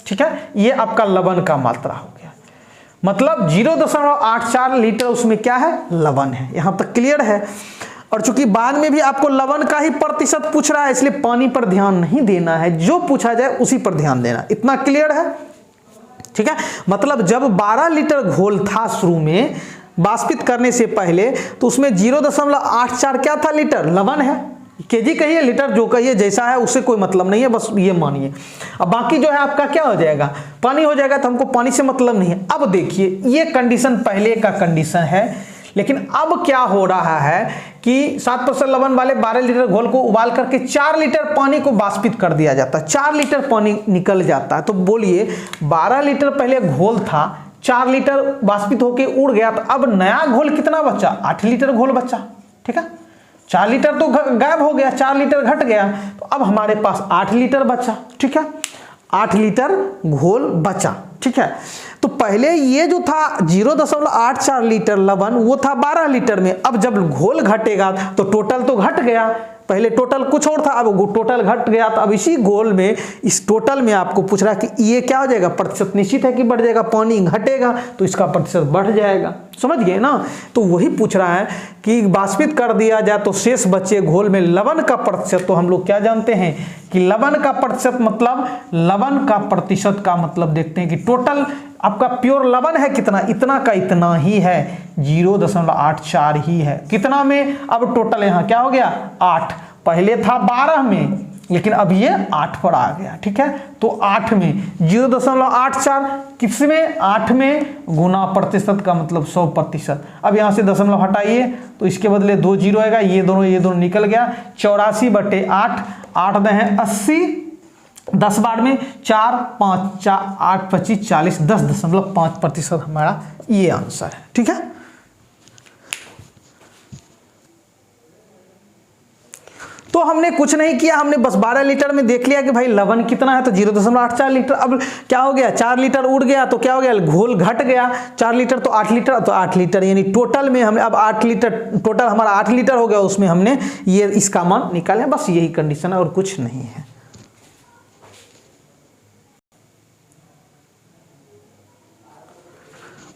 ठीक है। ये आपका लवण का मात्रा हो गया, मतलब 0.84 लीटर उसमें क्या है, लवण है। यहां तक क्लियर है। और चूंकि बाद में भी आपको लवण का ही प्रतिशत पूछ रहा है, इसलिए पानी पर ध्यान नहीं देना है, जो पूछा जाए उसी पर ध्यान देना। इतना क्लियर है, ठीक है। मतलब जब 12 लीटर घोल था शुरू में बाष्पित करने से पहले, तो उसमें 0.84 क्या था, लीटर लवण है। केजी कहिए, लीटर जो कहिए, जैसा है उससे कोई मतलब नहीं है, बस ये मानिए। अब बाकी जो है आपका क्या हो जाएगा, पानी हो जाएगा। तो हमको पानी से मतलब नहीं है। अब देखिए ये कंडीशन पहले का कंडीशन है, लेकिन अब क्या हो रहा है कि 7% लवण वाले 12 लीटर घोल को उबाल करके 4 लीटर पानी को बाष्पित कर दिया जाता है, 4 लीटर पानी निकल जाता है। तो बोलिए 12 लीटर पहले घोल था, 4 लीटर बाष्पित होकर उड़ गया, तो अब नया घोल कितना बचा, 8 लीटर घोल बचा, ठीक है। 4 लीटर तो गायब हो गया, 4 लीटर घट गया, तो अब हमारे पास 8 लीटर बचा, ठीक है। 8 लीटर घोल बचा, ठीक है। तो पहले ये जो था 0.84 लीटर लवण, वो था 12 लीटर में। अब जब घोल घटेगा तो टोटल तो घट गया, पहले टोटल कुछ और था, अब टोटल घट गया। तो अब इसी घोल में, इस टोटल में आपको पूछ रहा है कि ये क्या हो जाएगा, प्रतिशत निश्चित है कि बढ़ जाएगा, पानी घटेगा तो इसका प्रतिशत बढ़ जाएगा, समझ गए ना। तो वही पूछ रहा है कि बाष्पित कर दिया जाए तो शेष बचे घोल में लवण का प्रतिशत। तो हम लोग क्या जानते हैं कि लवण का प्रतिशत मतलब लवण का प्रतिशत का मतलब देखते हैं कि टोटल आपका प्योर लवण है कितना, इतना का इतना ही है, 0.84 ही है। कितना में, अब टोटल यहाँ क्या हो गया 8, पहले था 12 में, लेकिन अब ये 8 पर आ गया, ठीक है। तो 8 में 0.84 किसमें, 8 में, गुना प्रतिशत का मतलब 100%। अब यहाँ से दशमलव हटाइए तो इसके बदले 2 जीरो आएगा, ये दोनों निकल गया। 84/8, 8 दे हैं 80, 10 बार में 4, 5, 4, 8, 25, 40, 10.5% हमारा ये आंसर है, ठीक है। तो हमने कुछ नहीं किया, हमने बस 12 लीटर में देख लिया कि भाई लवण कितना है, तो 0.84 लीटर। अब क्या हो गया, 4 लीटर उड़ गया तो क्या हो गया, घोल घट गया, 4 लीटर तो 8 लीटर, तो 8 लीटर यानी टोटल में हमने अब 8 लीटर, टोटल हमारा 8 लीटर हो गया, उसमें हमने ये इसका मान निकाले। बस यही कंडीशन है और कुछ नहीं है।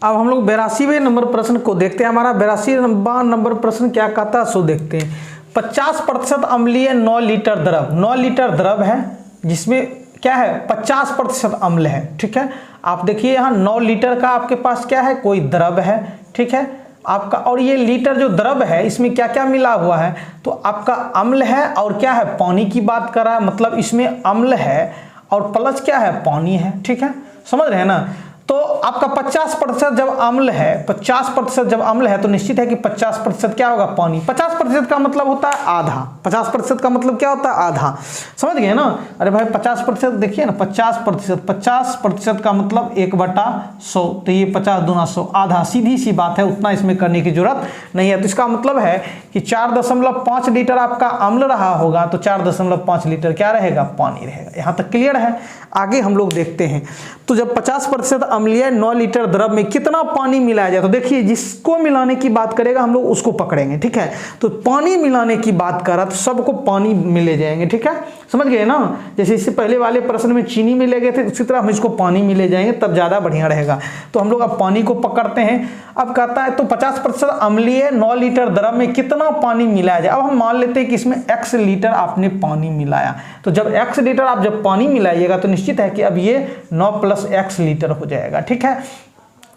अब हम लोग 82वें नंबर प्रश्न को देखते हैं। हमारा 82वां नंबर प्रश्न क्या कहता है सो देखते हैं। 50% अम्लीय 9 लीटर द्रव, 9 लीटर द्रव है जिसमें क्या है 50% अम्ल है, ठीक है। आप देखिए यहाँ 9 लीटर का आपके पास क्या है, कोई द्रव है, ठीक है। आपका, और ये लीटर जो द्रव है इसमें क्या क्या मिला हुआ है, तो आपका अम्ल है और क्या है, पानी की बात कर रहा है, मतलब इसमें अम्ल है और प्लस क्या है, पानी है। ठीक है, समझ रहे हैं ना। तो आपका 50% जब अम्ल है, 50% जब अम्ल है तो निश्चित है कि 50% क्या होगा, पानी। 50% का मतलब होता है आधा, 50% का मतलब क्या होता है, आधा। समझ गए ना। अरे भाई 50% देखिए ना, 50% का मतलब 1/100, तो ये 50 दूना 100, आधा, सीधी सी बात है, उतना इसमें करने की जरूरत नहीं है। तो इसका मतलब है कि 4.5 लीटर आपका अम्ल रहा होगा तो 4.5 लीटर क्या रहेगा, पानी रहेगा। यहाँ तक क्लियर है। आगे हम लोग देखते हैं, तो जब 50% अम्लीय 9 लीटर द्रव में कितना पानी मिलाया जाए, तो देखिए जिसको मिलाने की बात करेगा हम लोग उसको पकड़ेंगे। ठीक है, तो पानी मिलाने की बात करा तो सबको पानी मिले जाएंगे। ठीक है, समझ गए ना। जैसे इससे पहले वाले प्रश्न में चीनी मिले गए थे, उसी तरह हम इसको पानी मिले जाएंगे, तब ज्यादा बढ़िया रहेगा। तो हम लोग अब पानी को पकड़ते हैं। अब कहता है तो 50% अम्लीय 9 लीटर द्रव में कितना पानी मिलाया जाए। अब हम मान लेते हैं कि इसमें x लीटर आपने पानी मिलाया, तो जब x लीटर आप जब पानी मिलाइएगा तो निश्चित है कि अब ये 9 + x लीटर हो जाएगा। ठीक है,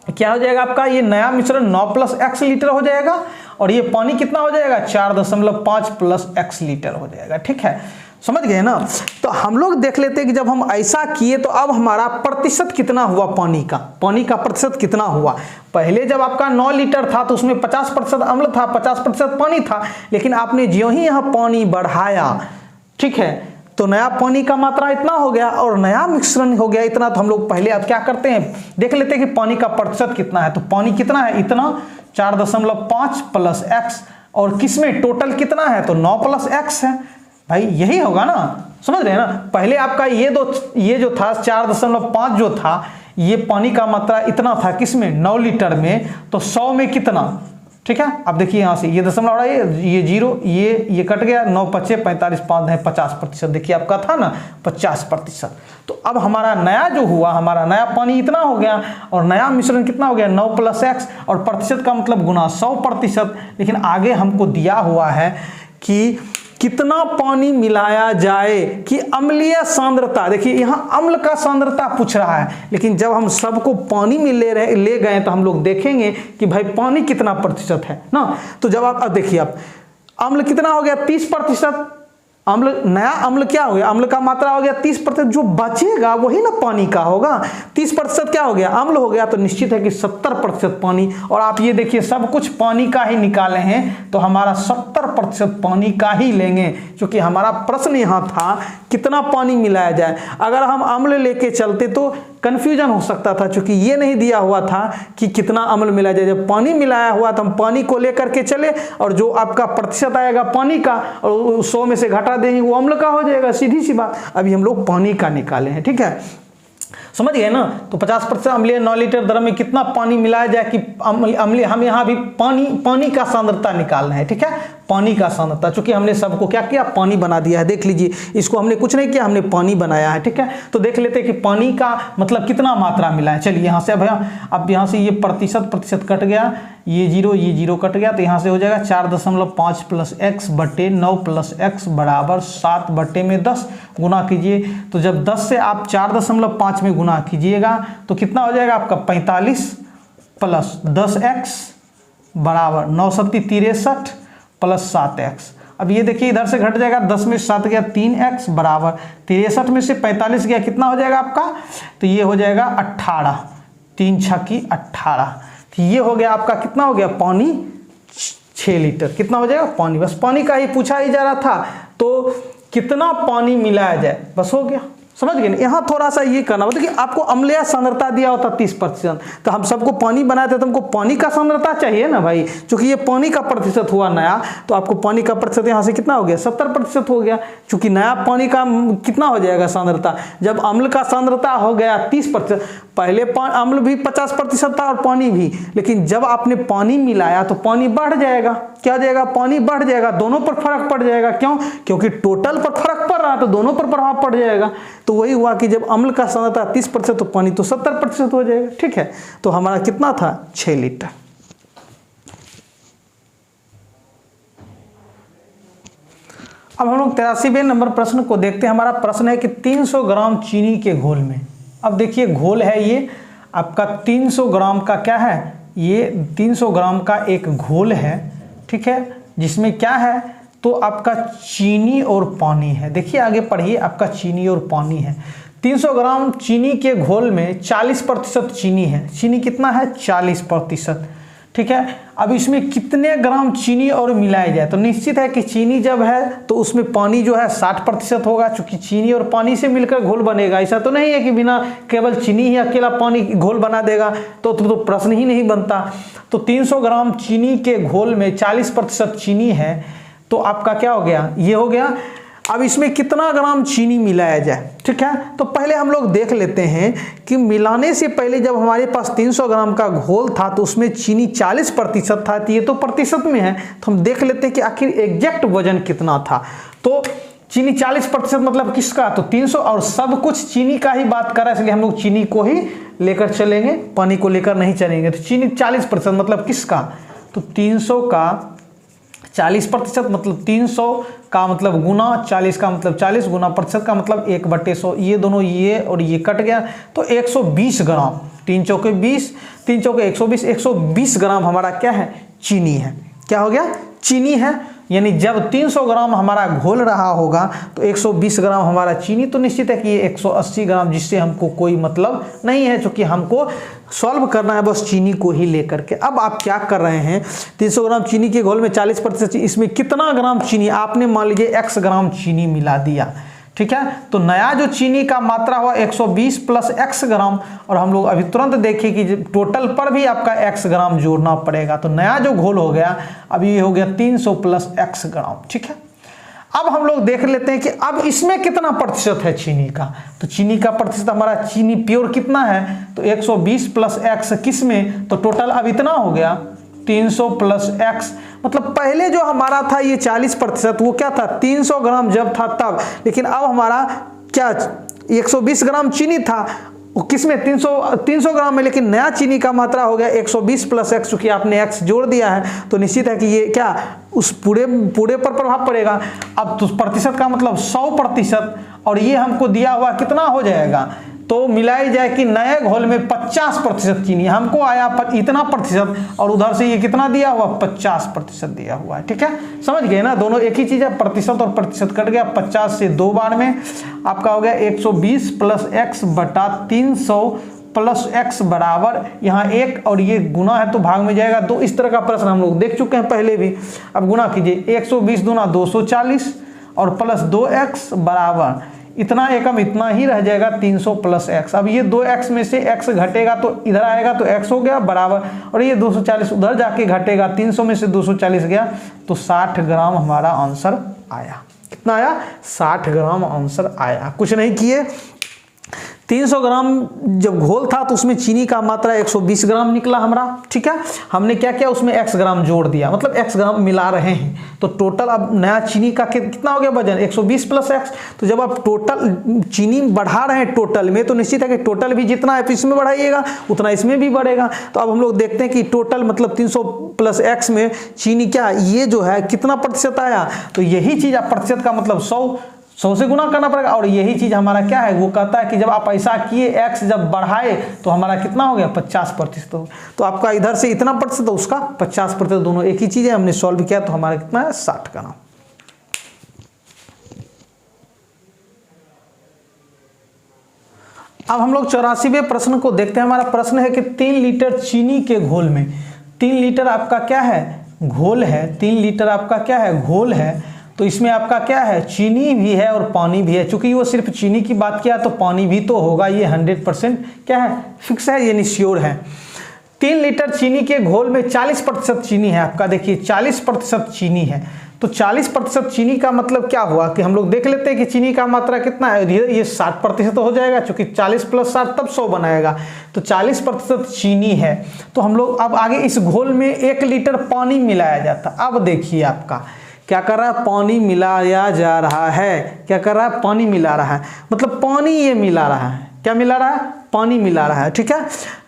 क्या हो जाएगा आपका, ये नया मिश्रण 9 + x लीटर हो जाएगा, और ये पानी कितना हो जाएगा, 4.5 + x लीटर हो जाएगा। ठीक है, समझ गए ना। तो हम लोग देख लेते हैं कि जब हम ऐसा किए तो अब हमारा प्रतिशत कितना हुआ, पानी का प्रतिशत कितना हुआ। पहले जब आपका 9 लीटर था तो उसमें 50% अम्ल था, 50% पानी था, लेकिन आपने ज्यों ही यहाँ पानी बढ़ाया, ठीक है, तो नया पानी का मात्रा इतना हो गया और नया मिश्रण हो गया इतना। तो हम लोग पहले अब क्या करते हैं, देख लेते हैं कि पानी का प्रतिशत कितना है। तो पानी कितना है, इतना, 4.5 + x, और किसमें टोटल कितना है, तो 9 + x है। भाई यही होगा ना, समझ रहे हैं ना। पहले आपका ये जो था 4.5 जो था, ये पानी का मात्रा इतना था किसमें, 9 लीटर में, तो 100 में कितना। ठीक है, अब देखिए यहाँ से ये दशमलव ये 0, ये कट गया, 9 × 5 = 45, 5 है 50%। देखिए आपका था ना 50%। तो अब हमारा नया जो हुआ, हमारा नया पानी इतना हो गया और नया मिश्रण कितना हो गया, 9 + x, और प्रतिशत का मतलब गुना 100%। लेकिन आगे हमको दिया हुआ है कि कितना पानी मिलाया जाए कि अम्लीय सांद्रता, देखिए यहाँ अम्ल का सांद्रता पूछ रहा है, लेकिन जब हम सबको पानी में ले गए तो हम लोग देखेंगे कि भाई पानी कितना प्रतिशत है ना। तो जब आप देखिए, आप अम्ल कितना हो गया, 30%। अम्ल, नया अम्ल क्या हो गया, अम्ल का मात्रा हो गया 30%, जो बचेगा वही ना पानी का होगा। 30% क्या हो गया, अम्ल हो गया, तो निश्चित है कि 70% पानी। और आप ये देखिए सब कुछ पानी का ही निकाले हैं, तो हमारा 70% पानी का ही लेंगे, क्योंकि हमारा प्रश्न यहाँ था कितना पानी मिलाया जाए। अगर हम अम्ल लेके चलते तो कंफ्यूजन हो सकता था, क्योंकि ये नहीं दिया हुआ था कि कितना अम्ल मिलाया जाए। जब पानी मिलाया हुआ तो हम पानी को लेकर के चले, और जो आपका प्रतिशत आएगा पानी का, और 100 में से घटा देंगे वो अम्ल का हो जाएगा, सीधी सी बात। अभी हम लोग पानी का निकाले हैं। ठीक है, समझ गए ना। तो 50% अम्लीय 9 लीटर द्रव में कितना पानी मिलाया जाए कि अम्लीय, हम यहाँ भी पानी का सांद्रता निकालना है। ठीक है, पानी का सांद्रता, चूंकि हमने सबको क्या किया, पानी बना दिया है। देख लीजिए, इसको हमने कुछ नहीं किया, हमने पानी बनाया है। ठीक है, तो देख लेते हैं कि पानी का मतलब कितना मात्रा मिला है। चलिए यहाँ से अब यहाँ से ये प्रतिशत कट गया, ये 0 कट गया, तो यहाँ से हो जाएगा 4.5 + x बटे 9 + x बराबर 7/10। गुना कीजिए, तो जब 10 से आप 4.5 में गुना कीजिएगा तो कितना हो जाएगा आपका, 45 + 10x बराबर 9 × 7 = 63 + 7x। अब ये देखिए इधर से घट जाएगा, 10 में 7 गया 3x बराबर 63 में से 45 गया, कितना हो जाएगा आपका, तो ये हो जाएगा 18, 3 × 6 = 18। तो ये हो गया आपका, कितना हो गया, पानी 6 लीटर। कितना हो जाएगा, पानी, बस पानी का ही पूछा ही जा रहा था, तो कितना पानी मिलाया जाए, बस हो गया। समझ गए ना। यहाँ थोड़ा सा ये करना होता है कि आपको अम्लीय सांद्रता दिया होता 30%, तो हम सबको पानी बनाए थे, तो हमको पानी का सांद्रता चाहिए ना भाई, क्योंकि ये पानी का प्रतिशत हुआ नया, तो आपको पानी का प्रतिशत यहाँ से कितना हो गया, 70% हो गया, क्योंकि नया पानी का कितना हो जाएगा सांद्रता, जब अम्ल का सांद्रता हो गया 30%। पहले अम्ल भी 50% था और पानी भी, लेकिन जब आपने पानी मिलाया तो पानी बढ़ जाएगा। क्या हो जाएगा, पानी बढ़ जाएगा, दोनों पर फर्क पड़ जाएगा। क्यों, क्योंकि टोटल पर फर्क पड़ रहा है, तो दोनों पर प्रभाव पड़ जाएगा। तो वही हुआ कि जब अम्ल का सांद्रता 30% तो पानी तो 70% हो जाएगा। ठीक है, तो हमारा कितना था, 6 लीटर। अब हम लोग 83वें नंबर प्रश्न को देखते हैं। हमारा प्रश्न है कि 300 ग्राम चीनी के घोल में, अब देखिए घोल है ये आपका 300 ग्राम का क्या है, ये 300 ग्राम का एक घोल है, ठीक है, जिसमें क्या है तो आपका चीनी और पानी है। देखिए आगे पढ़िए, आपका चीनी और पानी है। 300 ग्राम चीनी के घोल में 40% चीनी है। चीनी कितना है? 40%, ठीक है। अब इसमें कितने ग्राम चीनी और मिलाया जाए? तो निश्चित है कि चीनी जब है तो उसमें पानी जो है 60% होगा, क्योंकि चीनी और पानी से मिलकर घोल बनेगा। ऐसा तो नहीं है कि बिना केवल चीनी ही अकेला पानी घोल बना देगा, तो प्रश्न ही नहीं बनता। तो 300 ग्राम चीनी के घोल में 40% चीनी है, तो आपका क्या हो गया? ये हो गया। अब इसमें कितना ग्राम चीनी मिलाया जाए, ठीक है। तो पहले हम लोग देख लेते हैं कि मिलाने से पहले जब हमारे पास 300 ग्राम का घोल था तो उसमें चीनी 40% था, तो ये तो प्रतिशत में है, तो हम देख लेते हैं कि आखिर एग्जैक्ट वजन कितना था। तो चीनी 40% मतलब किसका? तो 300, और सब कुछ चीनी का ही बात कर रहा है, इसलिए हम लोग चीनी को ही लेकर चलेंगे, पानी को लेकर नहीं चलेंगे। तो चीनी 40% मतलब किसका? तो 300 का 40% मतलब 300 का मतलब गुना 40 का मतलब 40 गुना प्रतिशत का मतलब 1/100। ये दोनों ये और ये कट गया, तो 120 ग्राम। 3 चौके 20, 3 चौके 120, 120 ग्राम हमारा क्या है? चीनी है। क्या हो गया? चीनी है। यानी जब 300 ग्राम हमारा घोल रहा होगा तो 120 ग्राम हमारा चीनी, तो निश्चित है कि ये 180 ग्राम, जिससे हमको कोई मतलब नहीं है, क्योंकि हमको सॉल्व करना है बस चीनी को ही लेकर के। अब आप क्या कर रहे हैं? 300 ग्राम चीनी के घोल में 40%, इसमें कितना ग्राम चीनी? आपने मान लीजिए x ग्राम चीनी मिला दिया, ठीक है। तो नया जो चीनी का मात्रा हुआ 120 प्लस x ग्राम, और हम लोग अभी तुरंत देखें कि टोटल पर भी आपका x ग्राम जोड़ना पड़ेगा। तो नया जो घोल हो गया अब ये हो गया 300 प्लस x ग्राम, ठीक है। अब हम लोग देख लेते हैं कि अब इसमें कितना प्रतिशत है चीनी का। तो चीनी का प्रतिशत हमारा, चीनी प्योर कितना है? तो 120 प्लस x किस में? तो टोटल अब इतना हो गया 300 प्लस x, मतलब पहले जो हमारा था ये 40%, वो क्या था? 300 ग्राम जब था तब। लेकिन अब हमारा क्या 120 ग्राम चीनी था, किसमें? 300 ग्राम में, लेकिन नया चीनी का मात्रा हो गया 120 प्लस x, चूंकि आपने x जोड़ दिया है तो निश्चित है कि ये क्या उस पूरे पर प्रभाव पड़ेगा। अब तो प्रतिशत का मतलब 100%, और ये हमको दिया हुआ कितना हो जाएगा? तो मिलाई जाए कि नए घोल में 50% चीनी, हमको आया इतना प्रतिशत, और उधर से ये कितना दिया हुआ? 50% दिया हुआ है, ठीक है। समझ गए ना? दोनों एक ही चीज है, प्रतिशत और प्रतिशत कट गया। 50 से 2 बार में आपका हो गया 120 प्लस x बटा 300 प्लस x बराबर, यहाँ 1 और ये गुना है तो भाग में जाएगा। तो इस तरह का प्रश्न हम लोग देख चुके हैं पहले भी। अब गुना कीजिए, 120 दूना 240 और प्लस 2x बराबर इतना एकम इतना ही रह जाएगा 300 प्लस x। अब ये 2x में से x घटेगा तो इधर आएगा तो x हो गया बराबर, और ये 240 उधर जाके घटेगा, 300 में से 240 गया तो 60 ग्राम हमारा आंसर आया। कितना आया? 60 ग्राम आंसर आया। कुछ नहीं किए, 300 ग्राम जब घोल था तो उसमें चीनी का मात्रा 120 ग्राम निकला हमारा, ठीक है। हमने क्या किया? उसमें x ग्राम जोड़ दिया, मतलब x ग्राम मिला रहे हैं। तो टोटल अब नया चीनी का कितना हो गया वजन? 120 प्लस x। तो जब आप टोटल चीनी बढ़ा रहे हैं टोटल में, तो निश्चित है कि टोटल भी जितना है इसमें बढ़ाइएगा उतना इसमें भी बढ़ेगा। तो अब हम लोग देखते हैं कि टोटल मतलब 300 प्लस x में चीनी क्या ये जो है कितना प्रतिशत आया? तो यही चीज आप प्रतिशत का मतलब 100 से गुना करना पड़ेगा। और यही चीज हमारा क्या है? वो कहता है कि जब आप ऐसा किए x जब बढ़ाए तो हमारा कितना हो गया? 50%। तो आपका इधर से इतना प्रतिशत, उसका 50%, दोनों एक ही चीज है। हमने सॉल्व किया तो हमारा कितना है? 60 ग्राम। अब हम लोग 84वें प्रश्न को देखते हैं। हमारा प्रश्न है कि 3 लीटर चीनी के घोल में, 3 लीटर आपका क्या है? घोल है। 3 लीटर आपका क्या है? घोल है। तो इसमें आपका क्या है? चीनी भी है और पानी भी है। चूंकि वो सिर्फ चीनी की बात किया तो पानी भी तो होगा, ये 100% क्या है? फिक्स है, ये श्योर है। 3 लीटर चीनी के घोल में 40% चीनी है आपका। देखिए 40% चीनी है, तो 40% चीनी का मतलब क्या हुआ कि हम लोग देख लेते हैं कि चीनी का मात्रा कितना है। ये 60% हो जाएगा, क्योंकि 40 प्लस 60 तब 100 बनाएगा। तो 40% चीनी है। तो हम लोग अब आगे इस घोल में 1 लीटर पानी मिलाया जाता। अब देखिए आपका क्या कर रहा है? पानी मिलाया जा रहा है। क्या कर रहा है? पानी मिला रहा है, मतलब पानी ये मिला रहा है, क्या मिला रहा है, पानी मिला रहा है। ठीक है,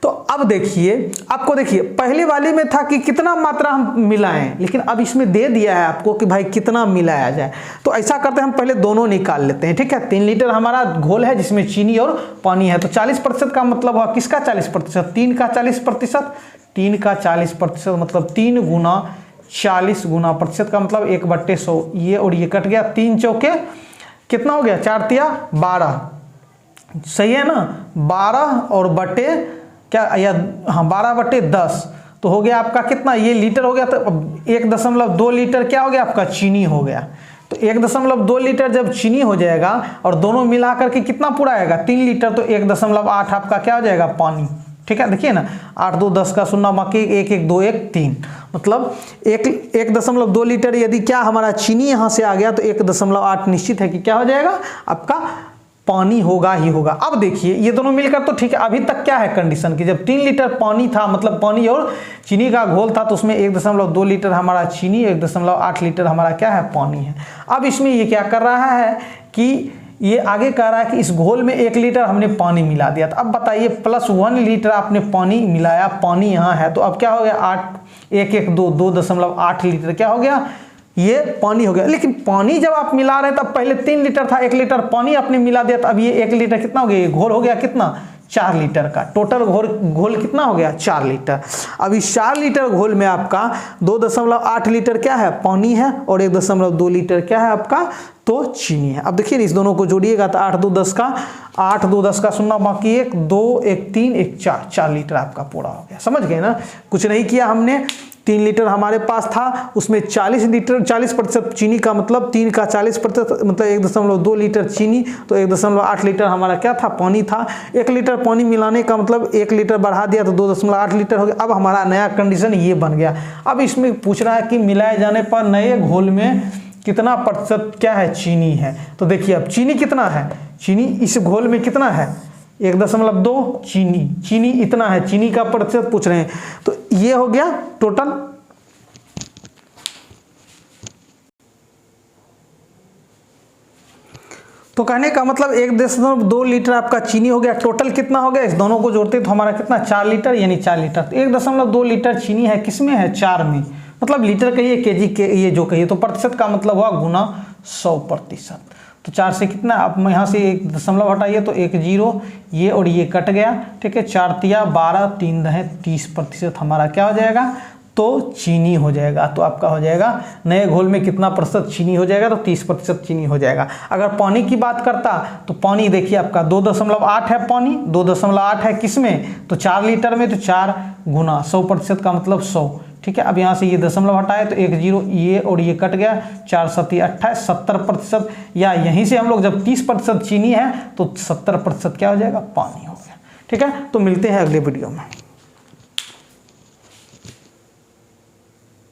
तो अब देखिए आपको, देखिए पहले वाली में था कि कितना मात्रा हम मिलाएं, लेकिन अब इसमें दे दिया है आपको कि भाई कितना मिलाया जाए। तो ऐसा करते हैं, हम पहले दोनों निकाल लेते हैं। ठीक है, 3 लीटर हमारा घोल है जिसमें चीनी और पानी है, तो 40% का मतलब हुआ किसका 40%, 3 का 40%, 3 का 40% मतलब 3 गुना 40 गुना प्रतिशत का मतलब 1/100, ये और ये कट गया, 3 चौके कितना हो गया, 4 तिया 12, सही है ना, 12 और बटे क्या, या हाँ 12/10, तो हो गया आपका कितना, ये लीटर हो गया, तो 1.2 लीटर क्या हो गया आपका, चीनी हो गया। तो 1.2 लीटर जब चीनी हो जाएगा और दोनों मिला करके कितना पूरा आएगा, 3 लीटर, तो 1.8 आपका क्या हो जाएगा, पानी। ठीक है, देखिए ना, 8 2 10 का 0 बाकी 1 1 2 1 3, मतलब 1.2 लीटर यदि क्या हमारा चीनी यहाँ से आ गया तो 1.8 निश्चित है कि क्या हो जाएगा आपका पानी होगा ही होगा। अब देखिए ये दोनों मिलकर तो ठीक है, अभी तक क्या है कंडीशन की, जब 3 लीटर पानी था, मतलब पानी और चीनी का घोल था, तो उसमें 1.2 लीटर हमारा चीनी, 1.8 लीटर हमारा क्या है, पानी है। अब इसमें ये क्या कर रहा है कि ये आगे कह रहा है कि इस घोल में 1 लीटर हमने पानी मिला दिया। तो अब बताइए +1 लीटर आपने पानी मिलाया, पानी यहाँ है, तो अब क्या हो गया, 8 1 1 2 2.8 लीटर क्या हो गया, ये पानी हो गया। लेकिन पानी जब आप मिला रहे तब पहले 3 लीटर था, 1 लीटर पानी आपने मिला दिया, तो अब ये 1 लीटर कितना हो गया, ये घोल हो गया कितना, 4 लीटर का, टोटल घोल कितना हो गया, 4 लीटर। अब इस 4 लीटर घोल में आपका 2.8 लीटर क्या है, पानी है, और 1.2 लीटर क्या है आपका, तो चीनी है। अब देखिए इस दोनों को जोड़िएगा तो 8 2 10 का 8 2 10 का 0 बाकी 1 2 1 3 1 4, 4 लीटर आपका पूरा हो गया। समझ गए ना, कुछ नहीं किया हमने, 3 लीटर हमारे पास था, उसमें 40 लीटर 40% चीनी का मतलब 3 का 40% मतलब 1.2 लीटर चीनी, तो 1.8 लीटर हमारा क्या था, पानी था। 1 लीटर पानी मिलाने का मतलब 1 लीटर बढ़ा दिया तो 2.8 लीटर हो गया। अब हमारा नया कंडीशन ये बन गया। अब इसमें पूछ रहा है कि मिलाए जाने पर नए घोल में कितना प्रतिशत क्या है, चीनी है। तो देखिए अब चीनी कितना है, चीनी इस घोल में कितना है, 1.2 चीनी इतना है, चीनी का प्रतिशत पूछ रहे हैं। तो ये हो गया टोटल, तो कहने का मतलब 1.2 लीटर आपका चीनी हो गया। टोटल कितना हो गया, इस दोनों को जोड़ते तो हमारा कितना, 4 लीटर, यानी 4 लीटर। तो 1.2 लीटर चीनी है, किसमें है, 4 में, मतलब लीटर कहिए केजी के ये जो कहिए, तो प्रतिशत का मतलब हुआ गुना 100%। तो 4 से कितना, अब यहाँ से 1 दशमलव हटाइए तो 1 0, ये और ये कट गया। ठीक है, 4 तिया 12 3 दहे 30% हमारा क्या हो जाएगा, तो चीनी हो जाएगा। तो आपका हो जाएगा नए घोल में कितना प्रतिशत चीनी हो जाएगा, तो 30% चीनी हो जाएगा। अगर पानी की बात करता तो पानी देखिए आपका 2.8 है, पानी 2.8 है किसमें, तो 4 लीटर में, तो 4 गुना 100% का मतलब 100। ठीक है, अब यहाँ से ये दशमलव हटाए तो 1 0, ये और ये कट गया, 4 7 28 70%, या यहीं से हम लोग जब 30% चीनी है तो 70% क्या हो जाएगा, पानी हो गया। ठीक है, तो मिलते हैं अगले वीडियो में।